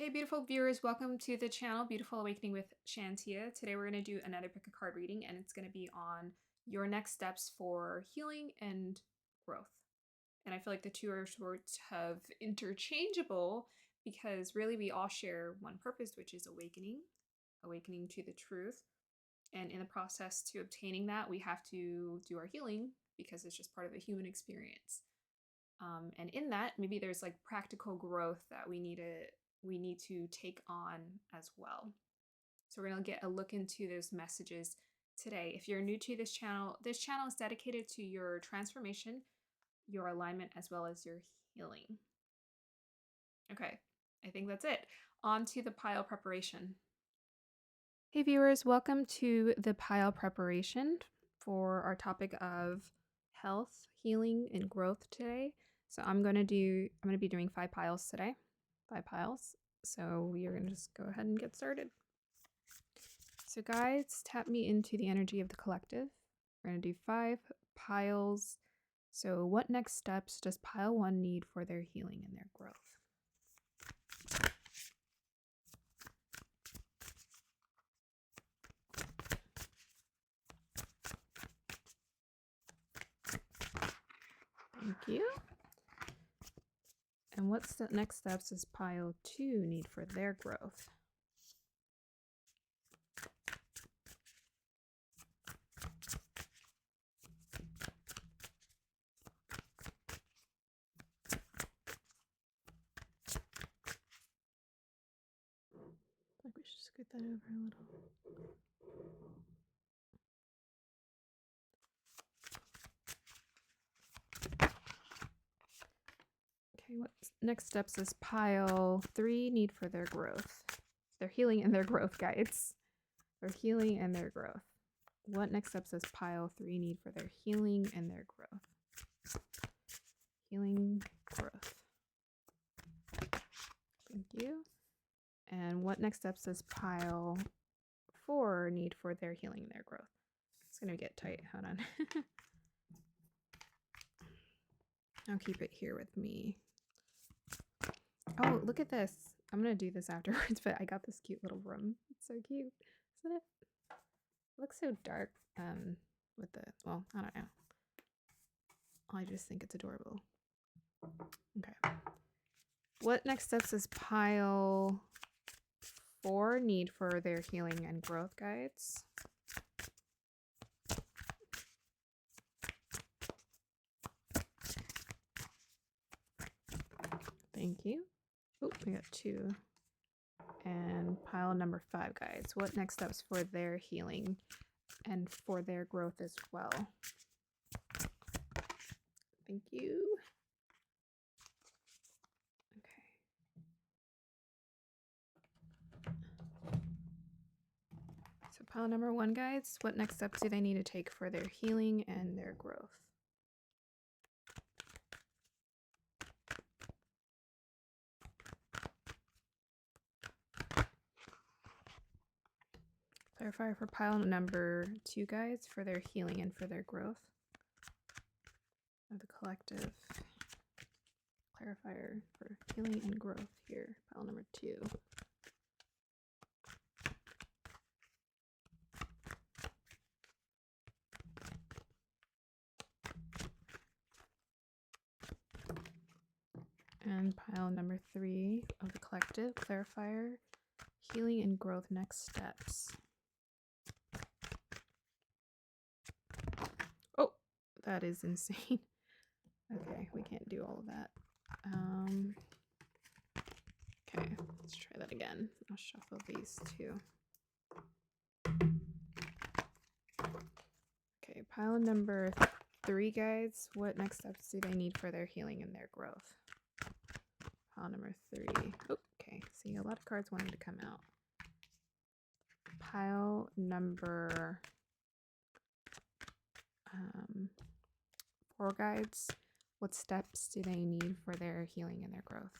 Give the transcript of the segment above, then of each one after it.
Hey, beautiful viewers, welcome to the channel, Beautiful Awakening with Shantia. Today we're going to do another pick a card reading, and it's going to be on your next steps for healing and growth. And I feel like the two are sort of interchangeable because really we all share one purpose, which is awakening to the truth. And in the process to obtaining that, we have to do our healing because it's just part of the human experience. And in that, maybe there's like practical growth that we need to take on as well. So we're going to get a look into those messages today. If you're new to this channel is dedicated to your transformation, your alignment, as well as your healing. Okay, I think that's it. On to the pile preparation. Hey viewers, welcome to the pile preparation for our topic of health, healing, and growth today. So I'm going to be doing 5 piles today. 5 piles. So we are going to just go ahead and get started. So guides, tap me into the energy of the collective. We're going to do 5 piles. So what next steps does pile 1 need for their healing and their growth? Thank you. And what's the next steps does pile 2 need for their growth? I think we should scoot that over a little. Okay, what next steps is pile 3 need for their growth? Their healing and their growth guides. Their healing and their growth. What next steps does pile 3 need for their healing and their growth? Healing, growth. Thank you. And what next steps does pile 4 need for their healing and their growth? It's going to get tight. Hold on. I'll keep it here with me. Oh, look at this. I'm going to do this afterwards, but I got this cute little room. It's so cute, isn't it? It looks so dark with the, well, I don't know. I just think it's adorable. Okay. What next steps does pile 4 need for their healing and growth guides? Thank you. Oh, we got 2. And pile number 5 guides. What next steps for their healing and for their growth as well? Thank you. So pile number 1 guides, what next steps do they need to take for their healing and their growth? Clarifier for pile number 2 guides for their healing and for their growth of the collective. Clarifier for healing and growth here, pile number 2. And pile number 3 of the collective, clarifier, healing and growth next steps. Oh, that is insane. Okay, we can't do all of that. Okay, let's try that again. I'll shuffle these 2. Okay, pile number 3 guides. What next steps do they need for their healing and their growth? Pile number 3. Oh, okay, see a lot of cards wanting to come out. Pile number 4 guides. What steps do they need for their healing and their growth?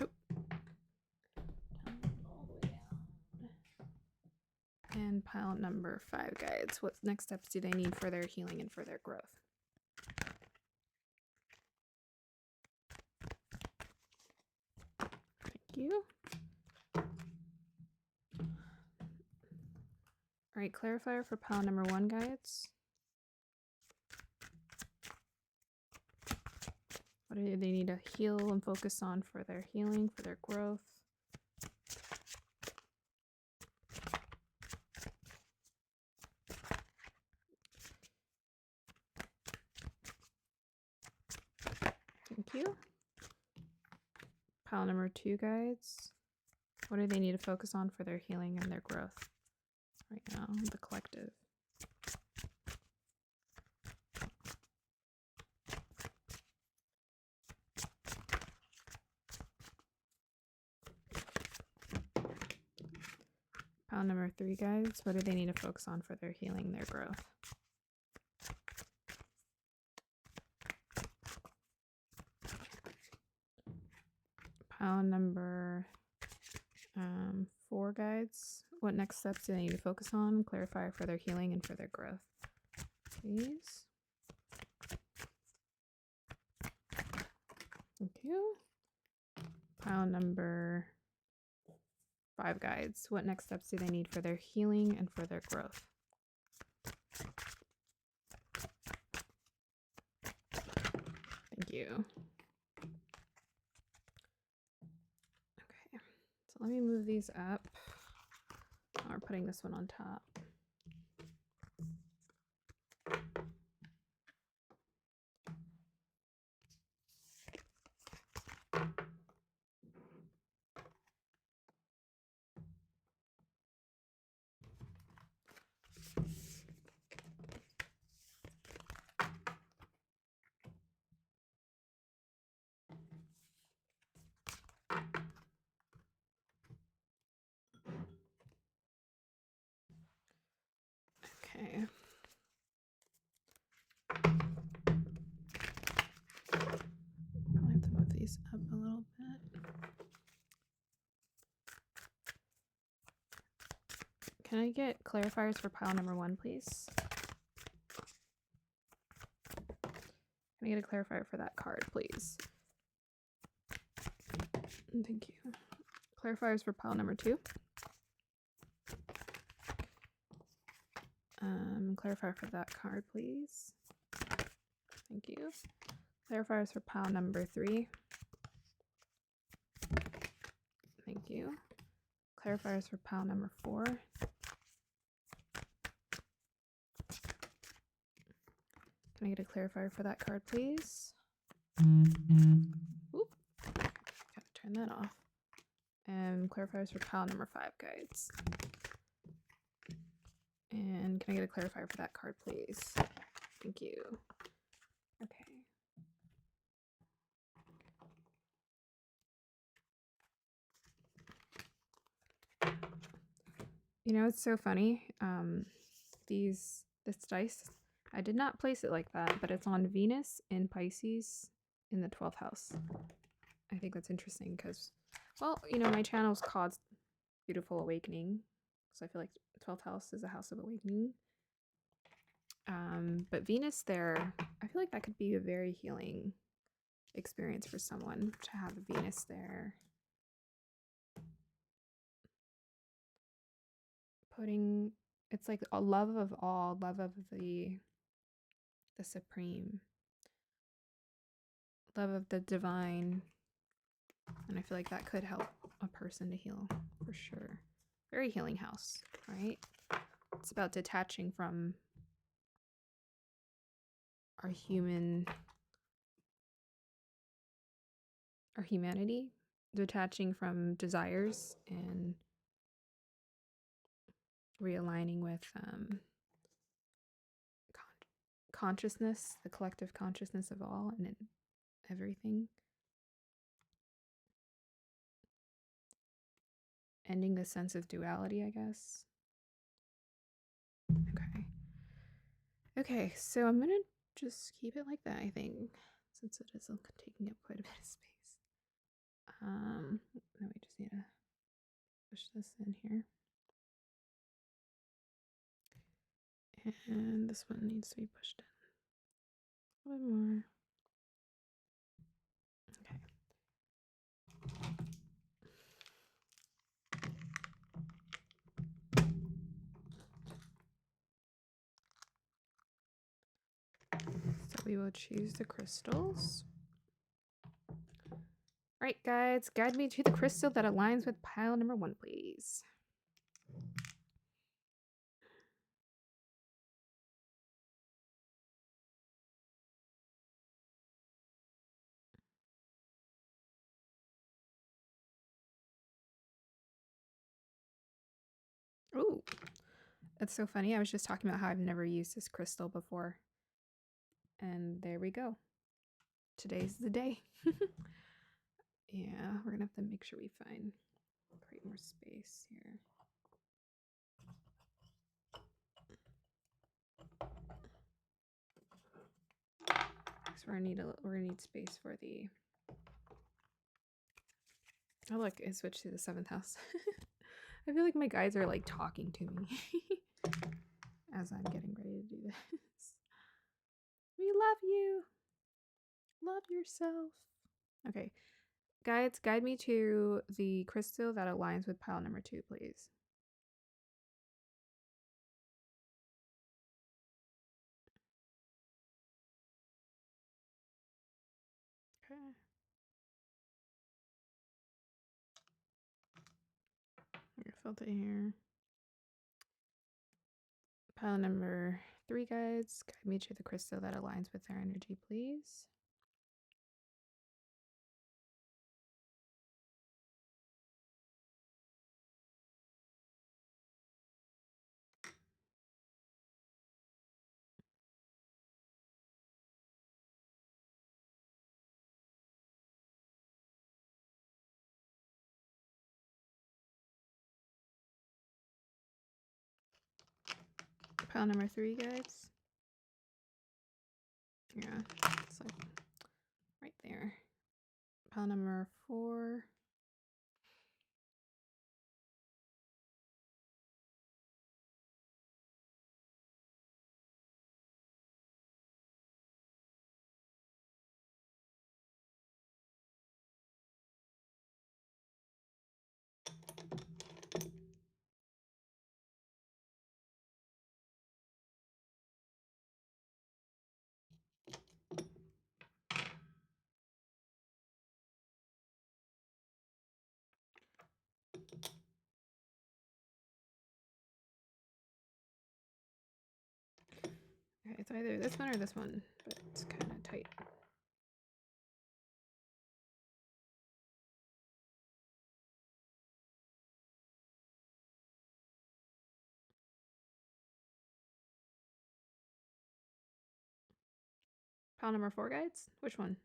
Oh. All the way down. And pile number 5 guides. What next steps do they need for their healing and for their growth? Thank you. All right, clarifier for pile number 1, guides. What do they need to heal and focus on for their healing, for their growth? Thank you. Pile number 2, guides. What do they need to focus on for their healing and their growth right now, the collective? Pile number 3, guys. What do they need to focus on for their healing, their growth? Pile number 4, guides. What next steps do they need to focus on? Clarify for their healing and for their growth, please. Thank you. Pile number 5, guides. What next steps do they need for their healing and for their growth? Thank you. Okay, so let me move these up. Oh, we're putting this one on top. Okay. Probably have to move these up a little bit. Can I get clarifiers for pile number 1, please? Can I get a clarifier for that card, please? Thank you. Clarifiers for pile number 2. Clarifier for that card, please. Thank you. Clarifiers for pile number 3. Thank you. Clarifiers for pile number 4. Can I get a clarifier for that card, please? Oop. Gotta turn that off. And clarifiers for pile number 5, guides. And can I get a clarifier for that card, please? Thank you. Okay. You know, it's so funny. This dice, I did not place it like that, but it's on Venus in Pisces in the 12th house. I think that's interesting because, well, you know, my channel's called Beautiful Awakening, so I feel like 12th house is a house of awakening. But Venus there, I feel like that could be a very healing experience for someone to have Venus there. It's like a love of all, love of the supreme, love of the divine. And I feel like that could help a person to heal for sure. Very healing house, right? It's about detaching from our humanity, detaching from desires and realigning with consciousness, the collective consciousness of all and everything. Ending the sense of duality, I guess. Okay, so I'm gonna just keep it like that, I think, since it is taking up quite a bit of space. Now we just need to push this in here. And this one needs to be pushed in a little bit more. Okay. we will choose the crystals. All right, guides, guide me to the crystal that aligns with pile number 1, please. Ooh, that's so funny. I was just talking about how I've never used this crystal before. And there we go. Today's the day. Yeah, we're gonna have to make sure we create more space here. So we're gonna need space for the. Oh look, it switched to the 7th house. I feel like my guides are like talking to me as I'm getting ready to do this. We love you. Love yourself. Okay. Guides, guide me to the crystal that aligns with pile number 2, please. Okay. Filter here. Pile number 3, guides, guide me to the crystal that aligns with their energy, please. Pile number 3, guides. Yeah, it's like right there. Pile number 4. Okay, it's either this one or this one, but it's kind of tight. Pile number 4, guides? Which one?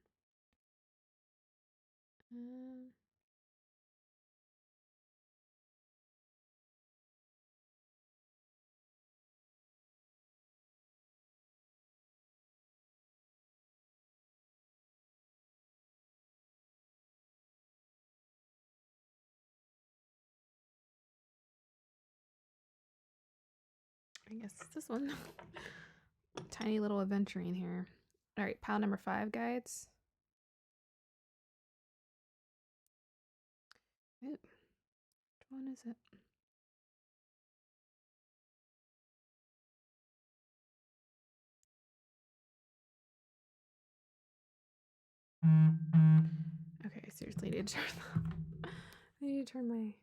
I guess it's this one. Tiny little adventuring here. All right, pile number 5, guides. Ooh, which one is it? Okay, I seriously need to turn I need to turn my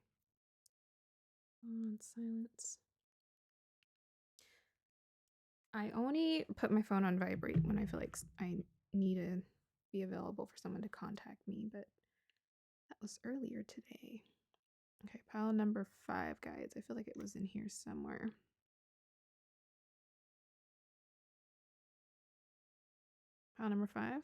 phone on silence. I only put my phone on vibrate when I feel like I need to be available for someone to contact me, but that was earlier today. Okay, pile number 5, guides. I feel like it was in here somewhere. Pile number 5.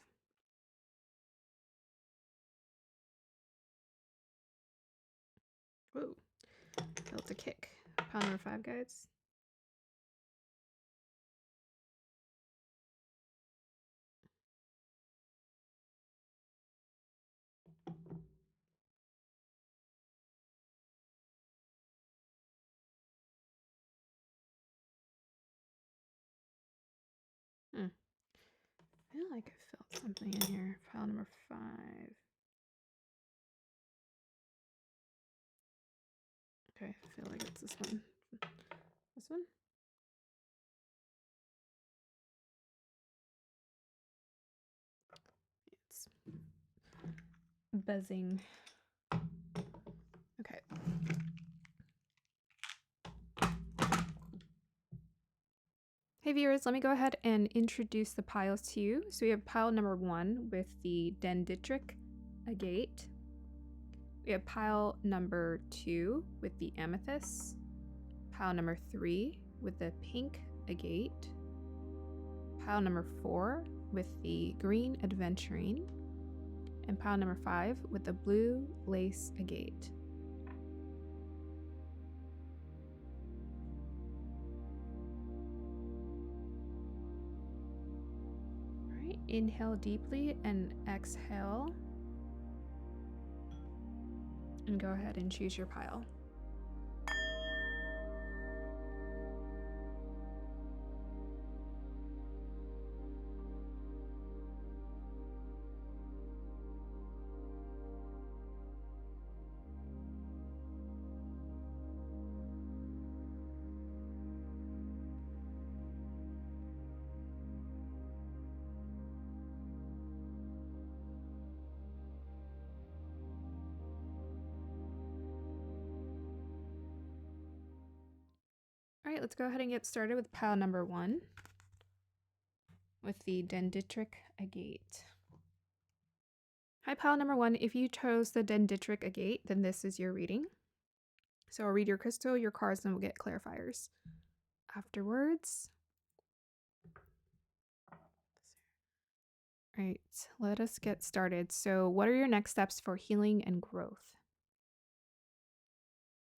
Whoa, felt a kick. Pile number 5, guides. I feel like I felt something in here. Pile number 5. Okay, I feel like it's this one. This one? buzzing. Okay. Hey viewers, let me go ahead and introduce the piles to you. So we have pile number 1 with the dendritic agate. We have pile number 2 with the amethyst. Pile number 3 with the pink agate. Pile number 4 with the green adventuring. And pile number 5 with the blue lace agate. All right, inhale deeply and exhale. And go ahead and choose your pile. All right, let's go ahead and get started with pile number 1 with the dendritic agate. Hi, pile number 1. If you chose the dendritic agate, then this is your reading. So I'll read your crystal, your cards, and we'll get clarifiers afterwards. All right, let us get started. So what are your next steps for healing and growth?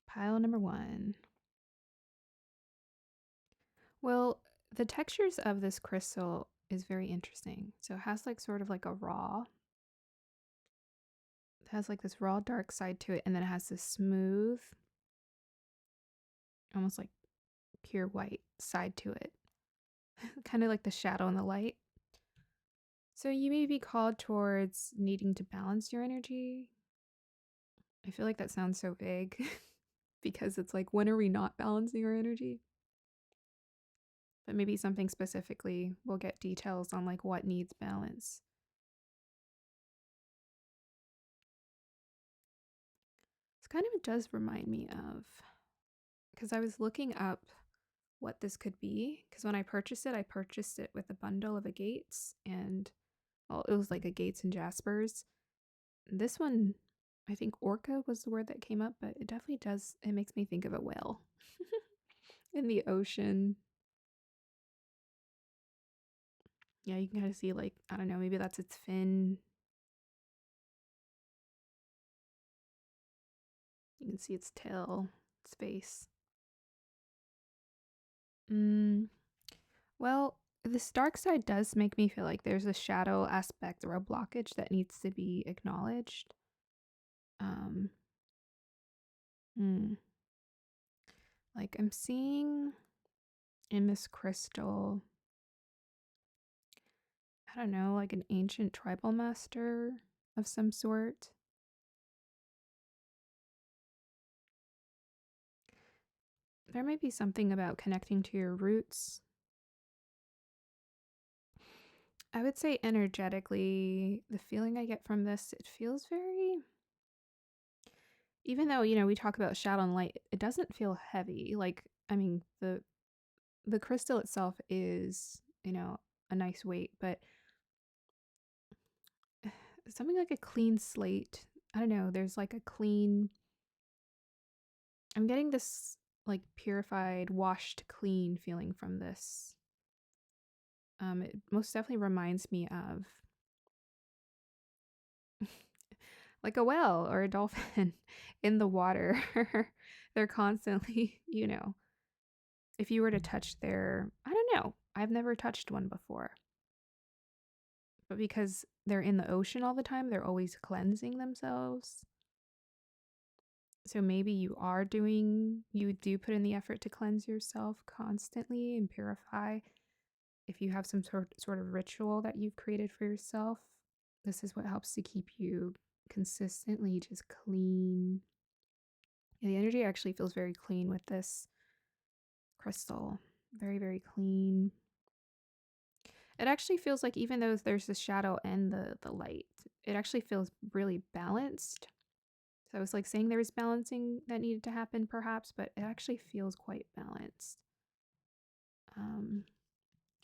Pile number 1. Well, the textures of this crystal is very interesting. So it has like sort of like a raw. It has like this raw dark side to it, and then it has this smooth, almost like pure white side to it. Kind of like the shadow and the light. So you may be called towards needing to balance your energy. I feel like that sounds so vague because it's like, when are we not balancing our energy? But maybe something specifically, we'll get details on like what needs balance. This kind of does remind me of, because I was looking up what this could be, because when I purchased it with a bundle of agates, and well, it was like agates and jaspers. This one, I think orca was the word that came up, but it definitely does, it makes me think of a whale in the ocean. Yeah, you can kind of see like, I don't know, maybe that's its fin. You can see its tail, its face. Well, this dark side does make me feel like there's a shadow aspect or a blockage that needs to be acknowledged. Um, hmm. Like I'm seeing in this crystal, I don't know, like an ancient tribal master of some sort. There might be something about connecting to your roots. I would say energetically, the feeling I get from this, it feels very, even though, you know, we talk about shadow and light, it doesn't feel heavy. Like, I mean, the crystal itself is, you know, a nice weight, but something like a clean slate. I don't know, there's like a clean, I'm getting this like purified, washed clean feeling from this. It most definitely reminds me of like a whale or a dolphin in the water. They're constantly, you know, if you were to touch their, I don't know, I've never touched one before. But because they're in the ocean all the time, they're always cleansing themselves. So maybe you do put in the effort to cleanse yourself constantly and purify. If you have some sort of ritual that you've created for yourself, this is what helps to keep you consistently just clean. And the energy actually feels very clean with this crystal. Very, very clean. It actually feels like even though there's the shadow and the light, it actually feels really balanced. So I was like saying there was balancing that needed to happen perhaps, but it actually feels quite balanced. Um,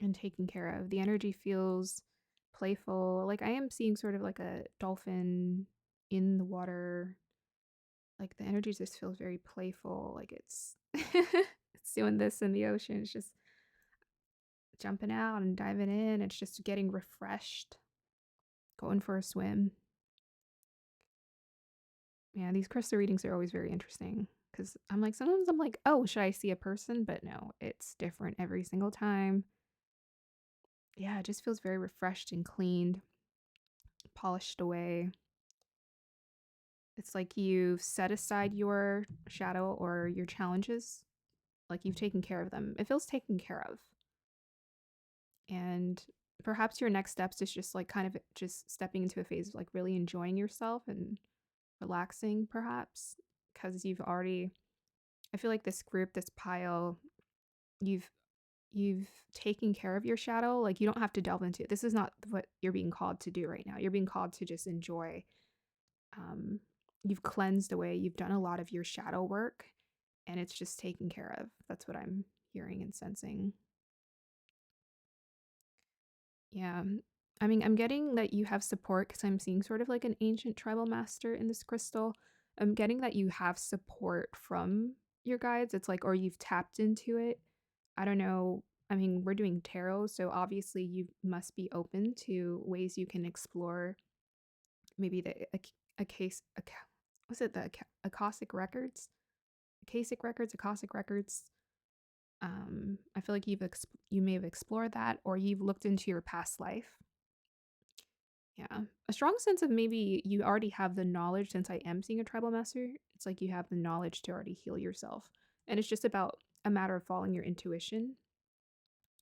and taken care of. The energy feels playful. Like I am seeing sort of like a dolphin in the water. Like the energy just feels very playful. Like it's it's doing this in the ocean. It's just jumping out and diving in. It's just getting refreshed, going for a swim. Yeah, these crystal readings are always very interesting because I'm like, sometimes I'm like, oh, should I see a person? But no, it's different every single time. Yeah, it just feels very refreshed and cleaned, polished away. It's like you've set aside your shadow or your challenges, like you've taken care of them. It feels taken care of. And perhaps your next steps is just like kind of just stepping into a phase of like really enjoying yourself and relaxing, perhaps, because you've already, I feel like this group, this pile, you've you've taken care of your shadow. Like you don't have to delve into it. This is not what you're being called to do right now. You're being called to just enjoy. um you've cleansed away, you've done a lot of your shadow work, and it's just taken care of. That's what I'm hearing and sensing. Yeah. I mean, I'm getting that you have support because I'm seeing sort of like an ancient tribal master in this crystal. I'm getting that you have support from your guides. It's like, or you've tapped into it. I don't know. I mean, we're doing tarot, so obviously you must be open to ways you can explore maybe a case, was it the Akashic records? Akashic records. I feel like you may have explored that, or you've looked into your past life. Yeah. A strong sense of maybe you already have the knowledge, since I am seeing a tribal master. It's like you have the knowledge to already heal yourself. And it's just about a matter of following your intuition.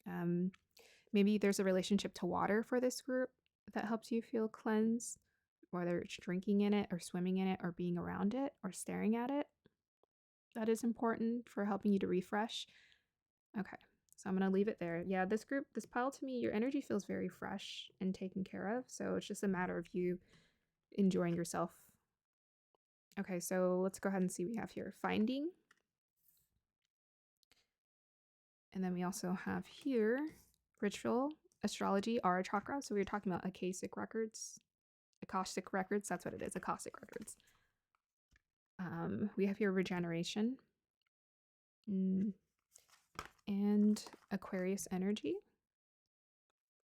Um, Maybe there's a relationship to water for this group that helps you feel cleansed, whether it's drinking in it or swimming in it or being around it or staring at it. That is important for helping you to refresh. Okay. So I'm going to leave it there. Yeah, this group, this pile, to me, your energy feels very fresh and taken care of. So it's just a matter of you enjoying yourself. Okay, so let's go ahead and see what we have here. Finding. And then we also have here ritual, astrology, aura chakra. So we were talking about Akashic records. Akashic records, that's what it is, Akashic records. We have here regeneration. And Aquarius energy,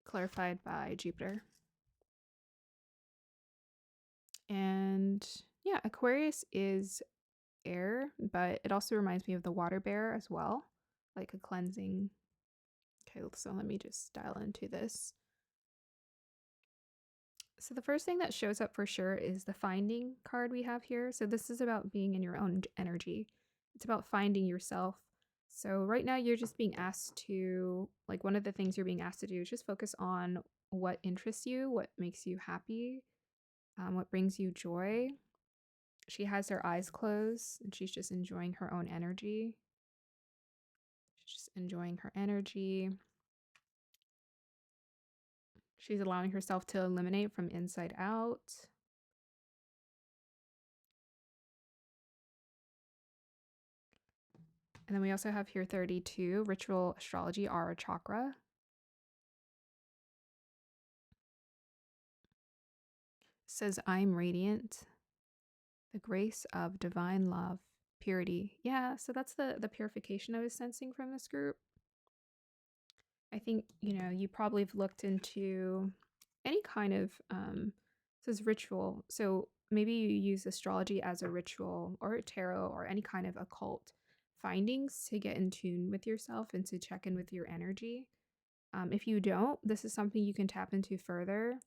clarified by Jupiter. And yeah, Aquarius is air, but it also reminds me of the water bear as well, like a cleansing. Okay, so let me just dial into this. So the first thing that shows up for sure is the finding card we have here. So this is about being in your own energy. It's about finding yourself. So right now you're just being asked to, like, one of the things you're being asked to do is just focus on what interests you, what makes you happy, what brings you joy. She has her eyes closed and she's just enjoying her own energy. She's just enjoying her energy. She's allowing herself to eliminate from inside out. And then we also have here 32, ritual astrology, aura chakra. It says, I'm radiant, the grace of divine love, purity. Yeah, so that's the purification I was sensing from this group. I think, you probably have looked into any kind of, says ritual. So maybe you use astrology as a ritual or a tarot or any kind of occult findings to get in tune with yourself and to check in with your energy. If you don't, this is something you can tap into further,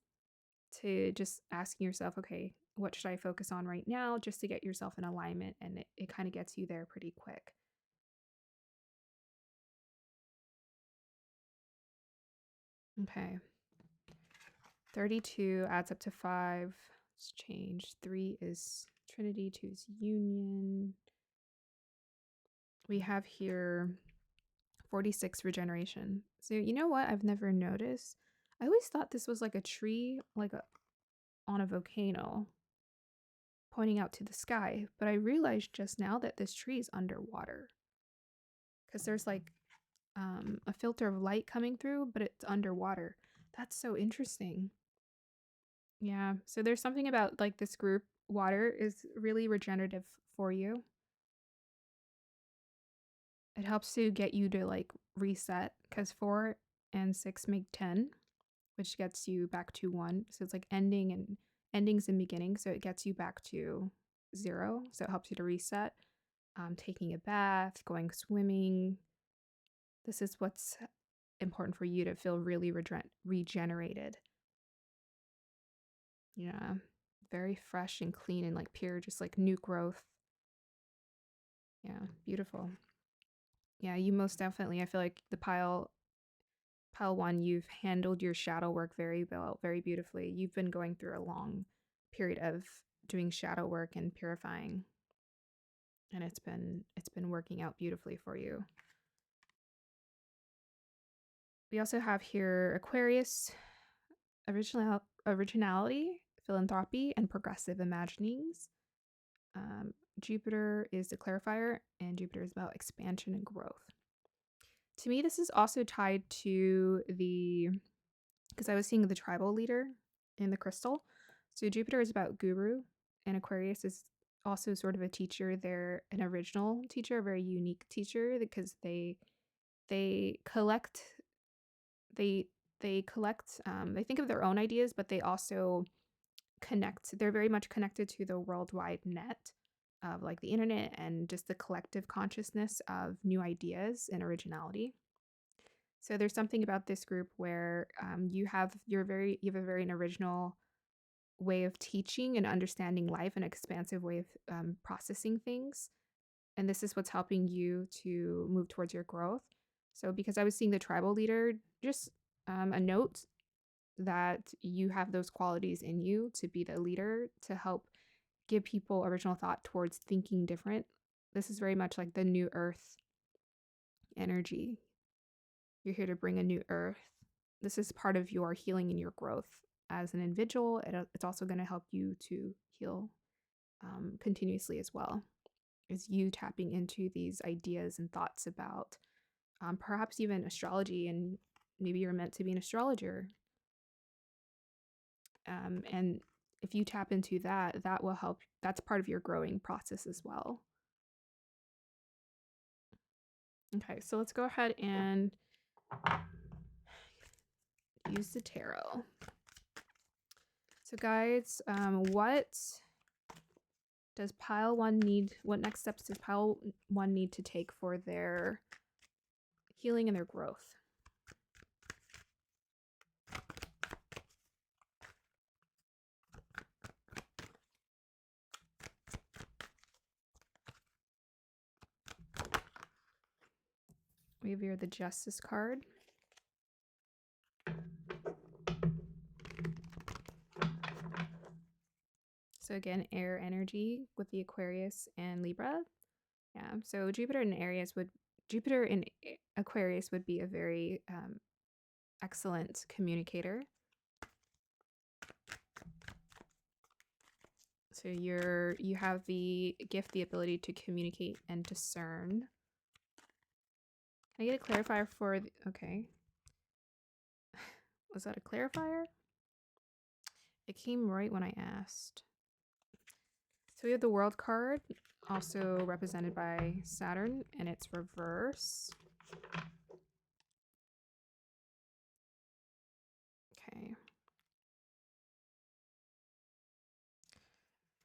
to just asking yourself, okay, what should I focus on right now, just to get yourself in alignment. And it kind of gets you there pretty quick. Okay. 32 adds up to 5. Let's change. 3 is Trinity, 2 is union. We have here 46 regeneration. So you know what I've never noticed? I always thought this was like a tree, like on a volcano pointing out to the sky, but I realized just now that this tree is underwater because there's like a filter of light coming through, but it's underwater. That's so interesting. Yeah. So there's something about like this group, water is really regenerative for you. It helps to get you to like reset because 4 and 6 make 10, which gets you back to 1. So it's like endings and beginnings. So it gets you back to 0. So it helps you to reset. Taking a bath, going swimming. This is what's important for you to feel really regenerated. Yeah. Very fresh and clean and like pure, just like new growth. Yeah. Beautiful. Yeah. You most definitely, I feel like the pile 1, you've handled your shadow work very well, very beautifully. You've been going through a long period of doing shadow work and purifying, and it's been working out beautifully for you. We also have here Aquarius, originality, philanthropy, and progressive imaginings. Jupiter is the clarifier, and Jupiter is about expansion and growth. To me, this is also tied to because I was seeing the tribal leader in the crystal. So Jupiter is about guru, and Aquarius is also sort of a teacher. They're an original teacher, a very unique teacher because they collect they collect they think of their own ideas, but they also connect. They're very much connected to the worldwide net of like the internet and just the collective consciousness of new ideas and originality. So there's something about this group where you have a very an original way of teaching and understanding life, an expansive way of processing things, and this is what's helping you to move towards your growth. So because I was seeing the tribal leader, just a note that you have those qualities in you to be the leader, to help give people original thought towards thinking different. This is very much like the new earth energy. You're here to bring a new earth. This is part of your healing and your growth as an individual. It's also going to help you to heal continuously as well. Is you tapping into these ideas and thoughts about perhaps even astrology, and maybe you're meant to be an astrologer. And if you tap into that, that will help. That's part of your growing process as well. Okay, so let's go ahead and use the tarot. So guys, what does pile 1 need? What next steps does pile 1 need to take for their healing and their growth? We have here the Justice card. So again, air energy with the Aquarius and Libra. Yeah. So Jupiter in Aquarius would be a very excellent communicator. So you have the gift, the ability to communicate and discern. Can I get a clarifier for okay. Was that a clarifier? It came right when I asked. So we have the World card, also represented by Saturn, and it's reverse. Okay.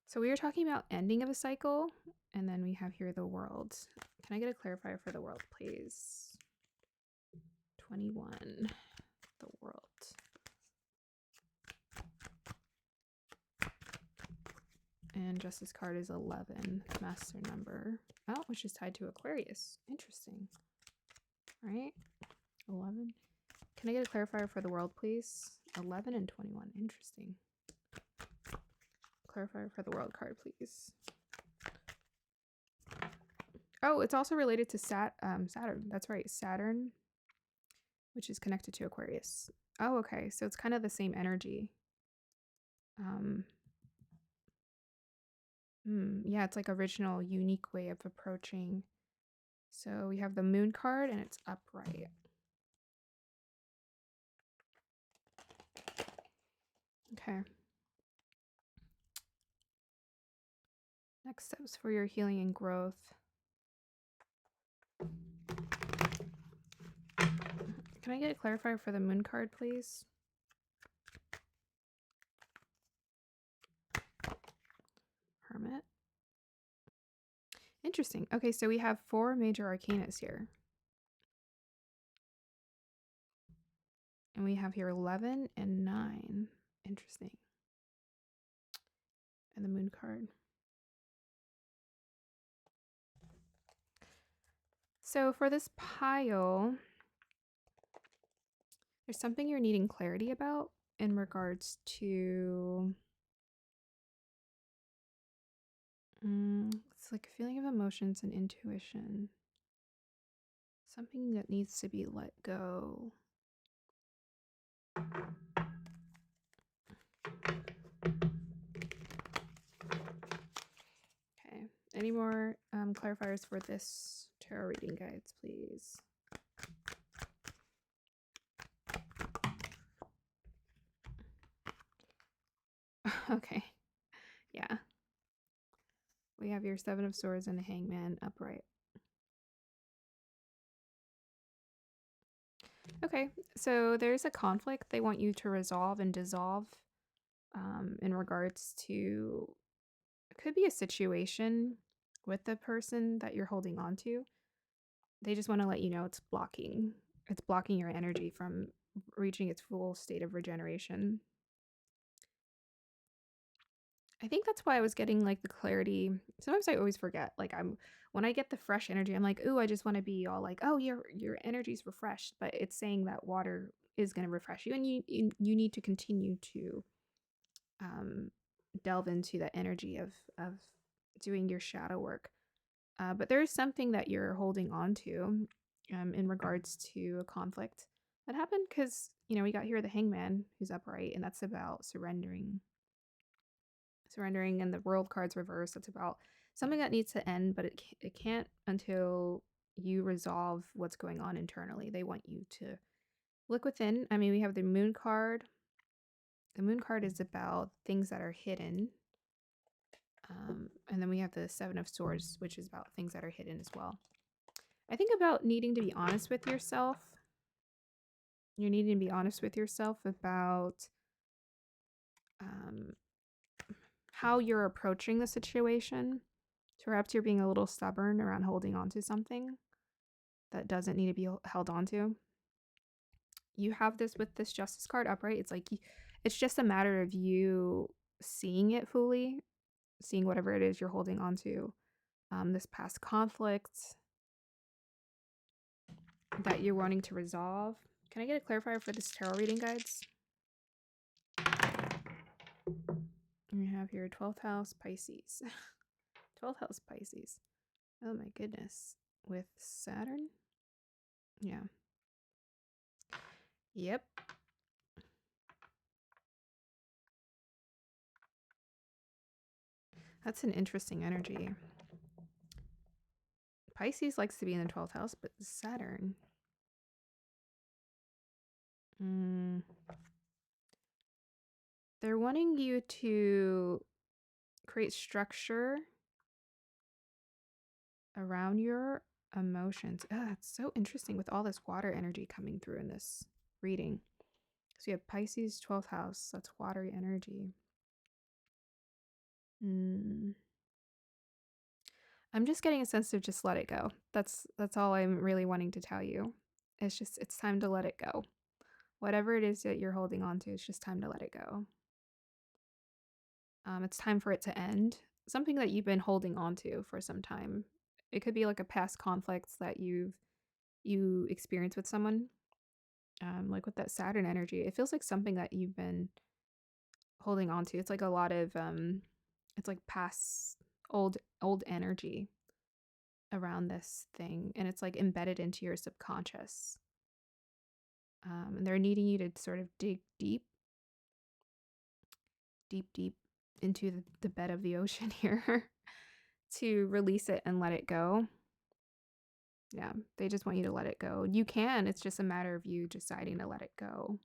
So we were talking about ending of a cycle, and then we have here the World. Can I get a clarifier for the World, please? 21, the World. And Justice card is 11, master number. Oh, which is tied to Aquarius. Interesting. All right, 11. Can I get a clarifier for the World, please? 11 and 21. Interesting. Clarifier for the World card, please. Oh, it's also related to Saturn. That's right, Saturn, which is connected to Aquarius. Oh, okay. So it's kind of the same energy. Um, yeah, it's like original, unique way of approaching. So we have the moon card and it's upright. Okay. Next steps for your healing and growth. Can I get a clarifier for the moon card, please? Hermit. Interesting. Okay, so we have 4 major arcanas here. And we have here 11 and 9. Interesting. And the moon card. So for this pile, there's something you're needing clarity about in regards to it's like a feeling of emotions and intuition. Something that needs to be let go. Okay. Any more clarifiers for this tarot reading guides, please? Okay. Yeah. We have your 7 of Swords and the Hangman upright. Okay, so there's a conflict they want you to resolve and dissolve in regards to, it could be a situation with the person that you're holding on to. They just want to let you know it's blocking your energy from reaching its full state of regeneration. I think that's why I was getting like the clarity. Sometimes I always forget. Like when I get the fresh energy, I'm like, ooh, I just want to be all like, oh, your energy's refreshed. But it's saying that water is going to refresh you, and you need to continue to delve into that energy of doing your shadow work. But there is something that you're holding on to in regards to a conflict that happened because we got here the Hangman who's upright, and that's about surrendering, and the world card's reversed. That's about something that needs to end, but it can't until you resolve what's going on internally. They want you to look within. I mean, we have the moon card. The moon card is about things that are hidden. And then we have the 7 of Swords, which is about things that are hidden as well. I think about needing to be honest with yourself. You're needing to be honest with yourself about how you're approaching the situation. Perhaps you're being a little stubborn around holding on to something that doesn't need to be held on to. You have this with this Justice card upright. It's like it's just a matter of you seeing it fully, seeing whatever it is you're holding on to. This past conflict that you're wanting to resolve. Can I get a clarifier for this tarot reading, guides? We have here 12th house Pisces. 12th house Pisces. Oh my goodness. With Saturn? Yeah. Yep. That's an interesting energy. Pisces likes to be in the 12th house, but Saturn. They're wanting you to create structure around your emotions. It's so interesting with all this water energy coming through in this reading. So you have Pisces 12th house. That's watery energy. I'm just getting a sense of just let it go. That's all I'm really wanting to tell you. It's time to let it go. Whatever it is that you're holding on to, it's just time to let it go. It's time for it to end. Something that you've been holding on to for some time. It could be like a past conflicts that you experienced with someone. Like with that Saturn energy, it feels like something that you've been holding on to. It's like a lot of it's like past old energy around this thing, and it's like embedded into your subconscious. And they're needing you to sort of dig deep, deep, deep into the bed of the ocean here to release it and let it go. Yeah, they just want you to let it go. You can, it's just a matter of you deciding to let it go.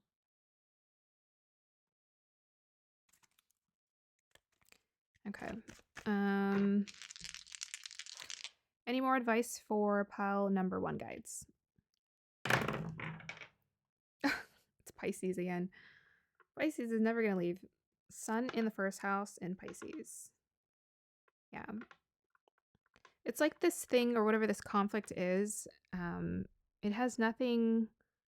Okay. Any more advice for pile number 1 guides? It's Pisces again. Pisces is never going to leave. Sun in the first house in Pisces. Yeah. It's like this thing or whatever this conflict is. It has nothing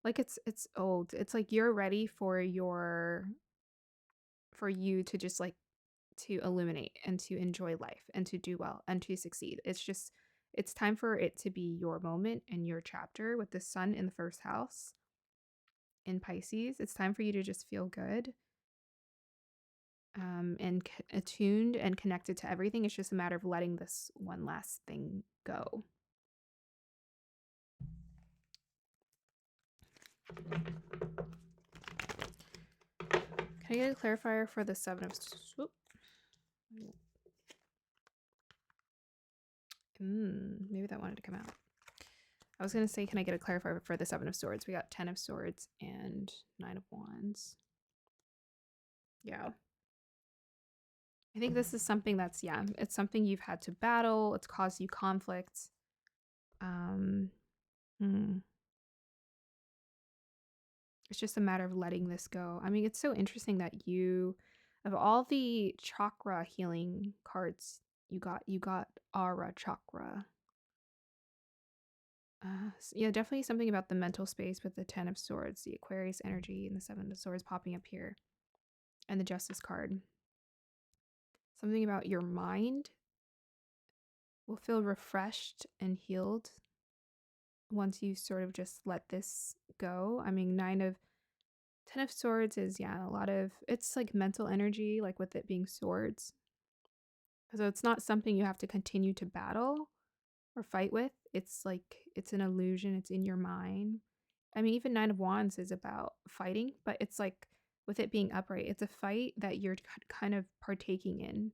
like it's old. It's like you're ready for you to just like to illuminate and to enjoy life and to do well and to succeed. It's time for it to be your moment and your chapter with the sun in the first house in Pisces. It's time for you to just feel good and attuned and connected to everything. It's just a matter of letting this one last thing go. Can I get a clarifier for the Seven of Swords? Maybe that wanted to come out. I was going to say, can I get a clarifier for the Seven of Swords? We got 10 of Swords and 9 of Wands. Yeah. I think this is something that's, yeah, it's something you've had to battle. It's caused you conflict. It's just a matter of letting this go. I mean, it's so interesting that of all the chakra healing cards, you got aura chakra. Yeah, definitely something about the mental space with the 10 of Swords, the Aquarius energy, and the 7 of Swords popping up here, and the Justice card. Something about your mind will feel refreshed and healed once you sort of just let this go. I mean, 10 of Swords is, yeah, a lot of, it's like mental energy, like with it being swords. So it's not something you have to continue to battle or fight with. It's like, it's an illusion. It's in your mind. I mean, even 9 of Wands is about fighting, but it's like with it being upright, it's a fight that you're kind of partaking in.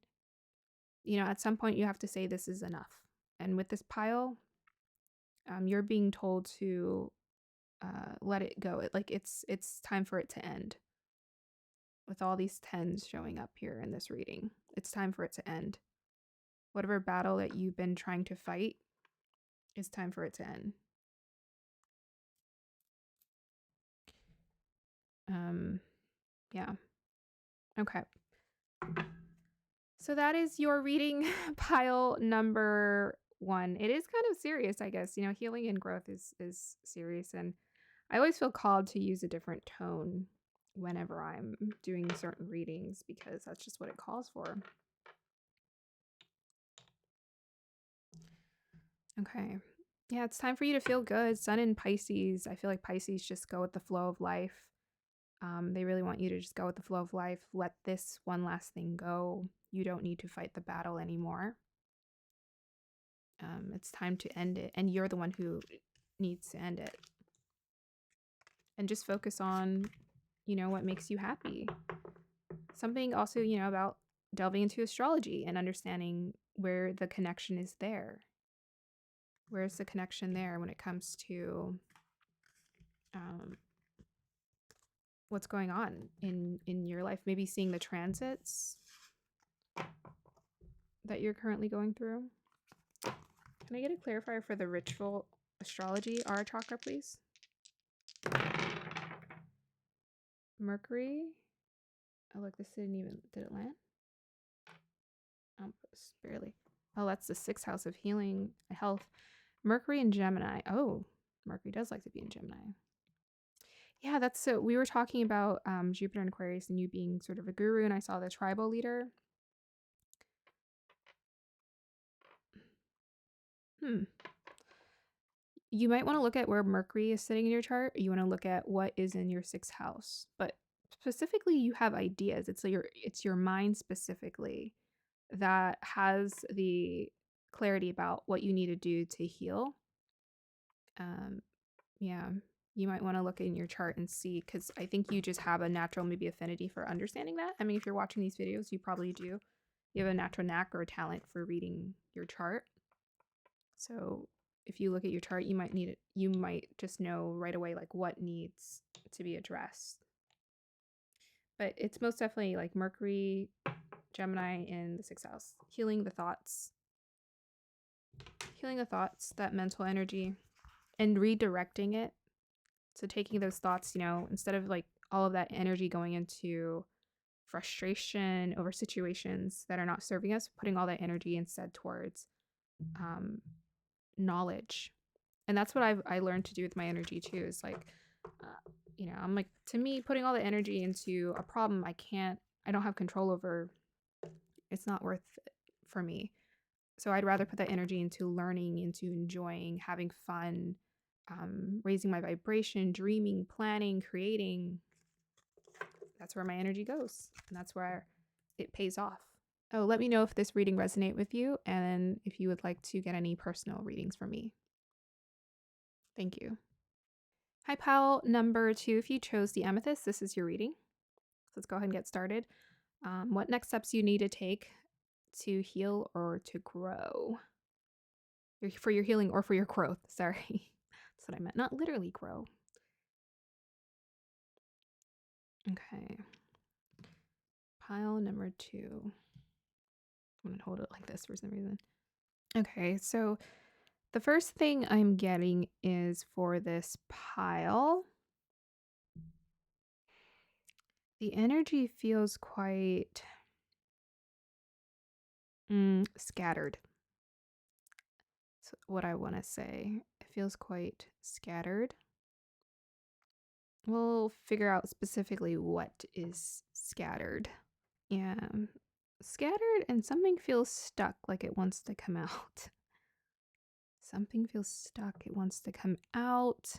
You know, at some point you have to say this is enough. And with this pile, you're being told to let it go. It's time for it to end. With all these 10s showing up here in this reading, it's time for it to end. Whatever battle that you've been trying to fight, it's time for it to end. Yeah. Okay. So that is your reading pile number 1. It is kind of serious, I guess. You know, healing and growth is serious, and I always feel called to use a different tone whenever I'm doing certain readings because that's just what it calls for. Okay. Yeah, it's time for you to feel good. Sun in Pisces. I feel like Pisces just go with the flow of life. They really want you to just go with the flow of life. Let this one last thing go. You don't need to fight the battle anymore. It's time to end it. And you're the one who needs to end it. And just focus on, you know, what makes you happy. Something also, you know, about delving into astrology and understanding where the connection is there. Where's the connection there when it comes to what's going on in your life? Maybe seeing the transits that you're currently going through. Can I get a clarifier for the ritual astrology aura chakra, please? Mercury. Oh, look, this did it land? Barely. Oh, that's the 6th house of healing, health. Mercury and Gemini. Oh, Mercury does like to be in Gemini. Yeah, that's so. We were talking about Jupiter and Aquarius and you being sort of a guru, and I saw the tribal leader. You might want to look at where Mercury is sitting in your chart. You want to look at what is in your 6th house, but specifically, you have ideas. It's your mind specifically that has the clarity about what you need to do to heal. Yeah. you might want to look in your chart and see, because I think you just have a natural maybe affinity for understanding that. I mean, if you're watching these videos, you probably do. You have a natural knack or a talent for reading your chart. So if you look at your chart, you might just know right away like what needs to be addressed. But it's most definitely like Mercury, Gemini in the 6th house, healing the thoughts, that mental energy, and redirecting it. So taking those thoughts, instead of like all of that energy going into frustration over situations that are not serving us, putting all that energy instead towards knowledge. And that's what I learned to do with my energy too, is like, I'm like, to me, putting all the energy into a problem I don't have control over, it's not worth it for me. So I'd rather put that energy into learning, into enjoying, having fun, raising my vibration, dreaming, planning, creating. That's where my energy goes. And that's where it pays off. Oh, let me know if this reading resonates with you and if you would like to get any personal readings from me. Thank you. Hi, pile number 2. If you chose the amethyst, this is your reading. So let's go ahead and get started. What next steps you need to take to heal or to grow? For your healing or for your growth. Sorry. That's what I meant. Not literally grow. Okay. Pile number 2. I'm going to hold it like this for some reason. Okay, so the first thing I'm getting is for this pile, the energy feels quite scattered. That's what I want to say. It feels quite scattered. We'll figure out specifically what is scattered. Yeah, scattered, and something feels stuck, like it wants to come out. Something feels stuck. It wants to come out.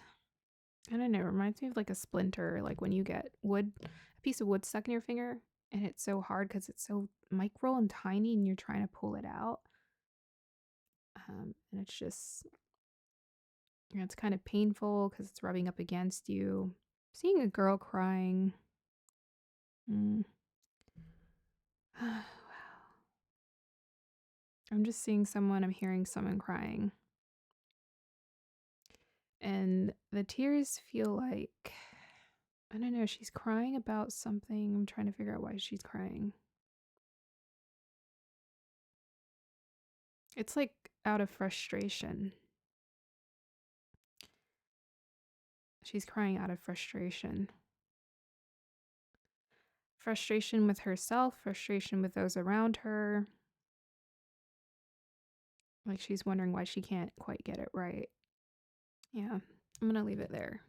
I don't know. It reminds me of like a splinter, like when you get a piece of wood stuck in your finger, and it's so hard because it's so micro and tiny, and you're trying to pull it out. And it's just, it's kind of painful because it's rubbing up against you. Seeing a girl crying. Wow. I'm just seeing someone, I'm hearing someone crying. And the tears feel like, I don't know, she's crying about something. I'm trying to figure out why she's crying. It's like out of frustration. She's crying out of frustration. Frustration with herself, frustration with those around her. Like she's wondering why she can't quite get it right. Yeah, I'm going to leave it there.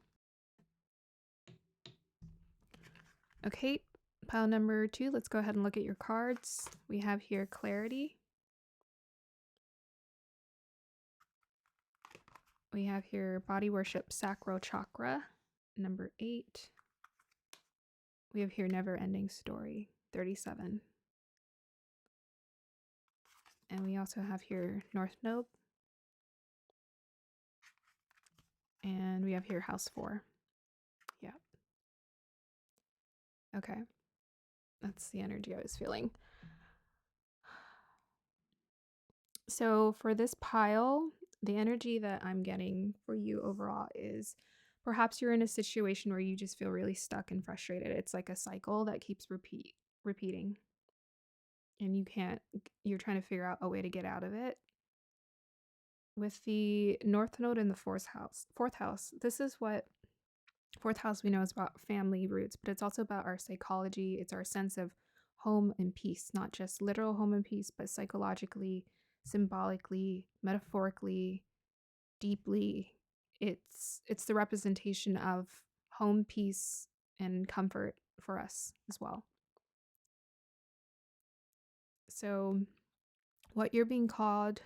Okay, pile number 2, let's go ahead and look at your cards. We have here clarity. We have here body worship, sacral chakra, number 8. We have here never ending story, 37. And we also have here North Node. And we have here house 4. Yeah. Okay. That's the energy I was feeling. So for this pile, the energy that I'm getting for you overall is perhaps you're in a situation where you just feel really stuck and frustrated. It's like a cycle that keeps repeating. And you're trying to figure out a way to get out of it. With the North Node in the fourth house, this is what fourth house we know is about family roots, but it's also about our psychology. It's our sense of home and peace, not just literal home and peace, but psychologically, symbolically, metaphorically, deeply. It's the representation of home, peace, and comfort for us as well. So what you're being called,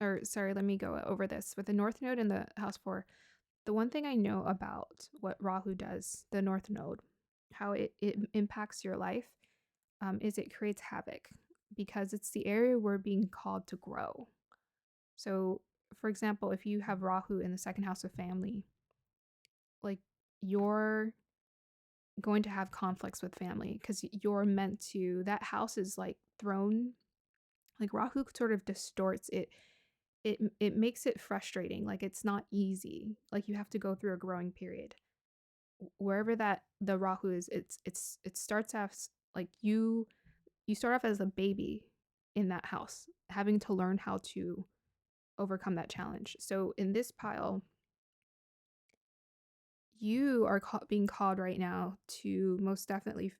let me go over this. With the North Node in the house 4, the one thing I know about what Rahu does, the North Node, how it impacts your life, is it creates havoc because it's the area we're being called to grow. So, for example, if you have Rahu in the 2nd house of family, like you're going to have conflicts with family because you're meant to, that house is like thrown, like Rahu sort of distorts it. It makes it frustrating. Like it's not easy. Like you have to go through a growing period. Wherever that the Rahu is, it starts off like you start off as a baby in that house, having to learn how to overcome that challenge. So in this pile, you are being called right now to most definitely,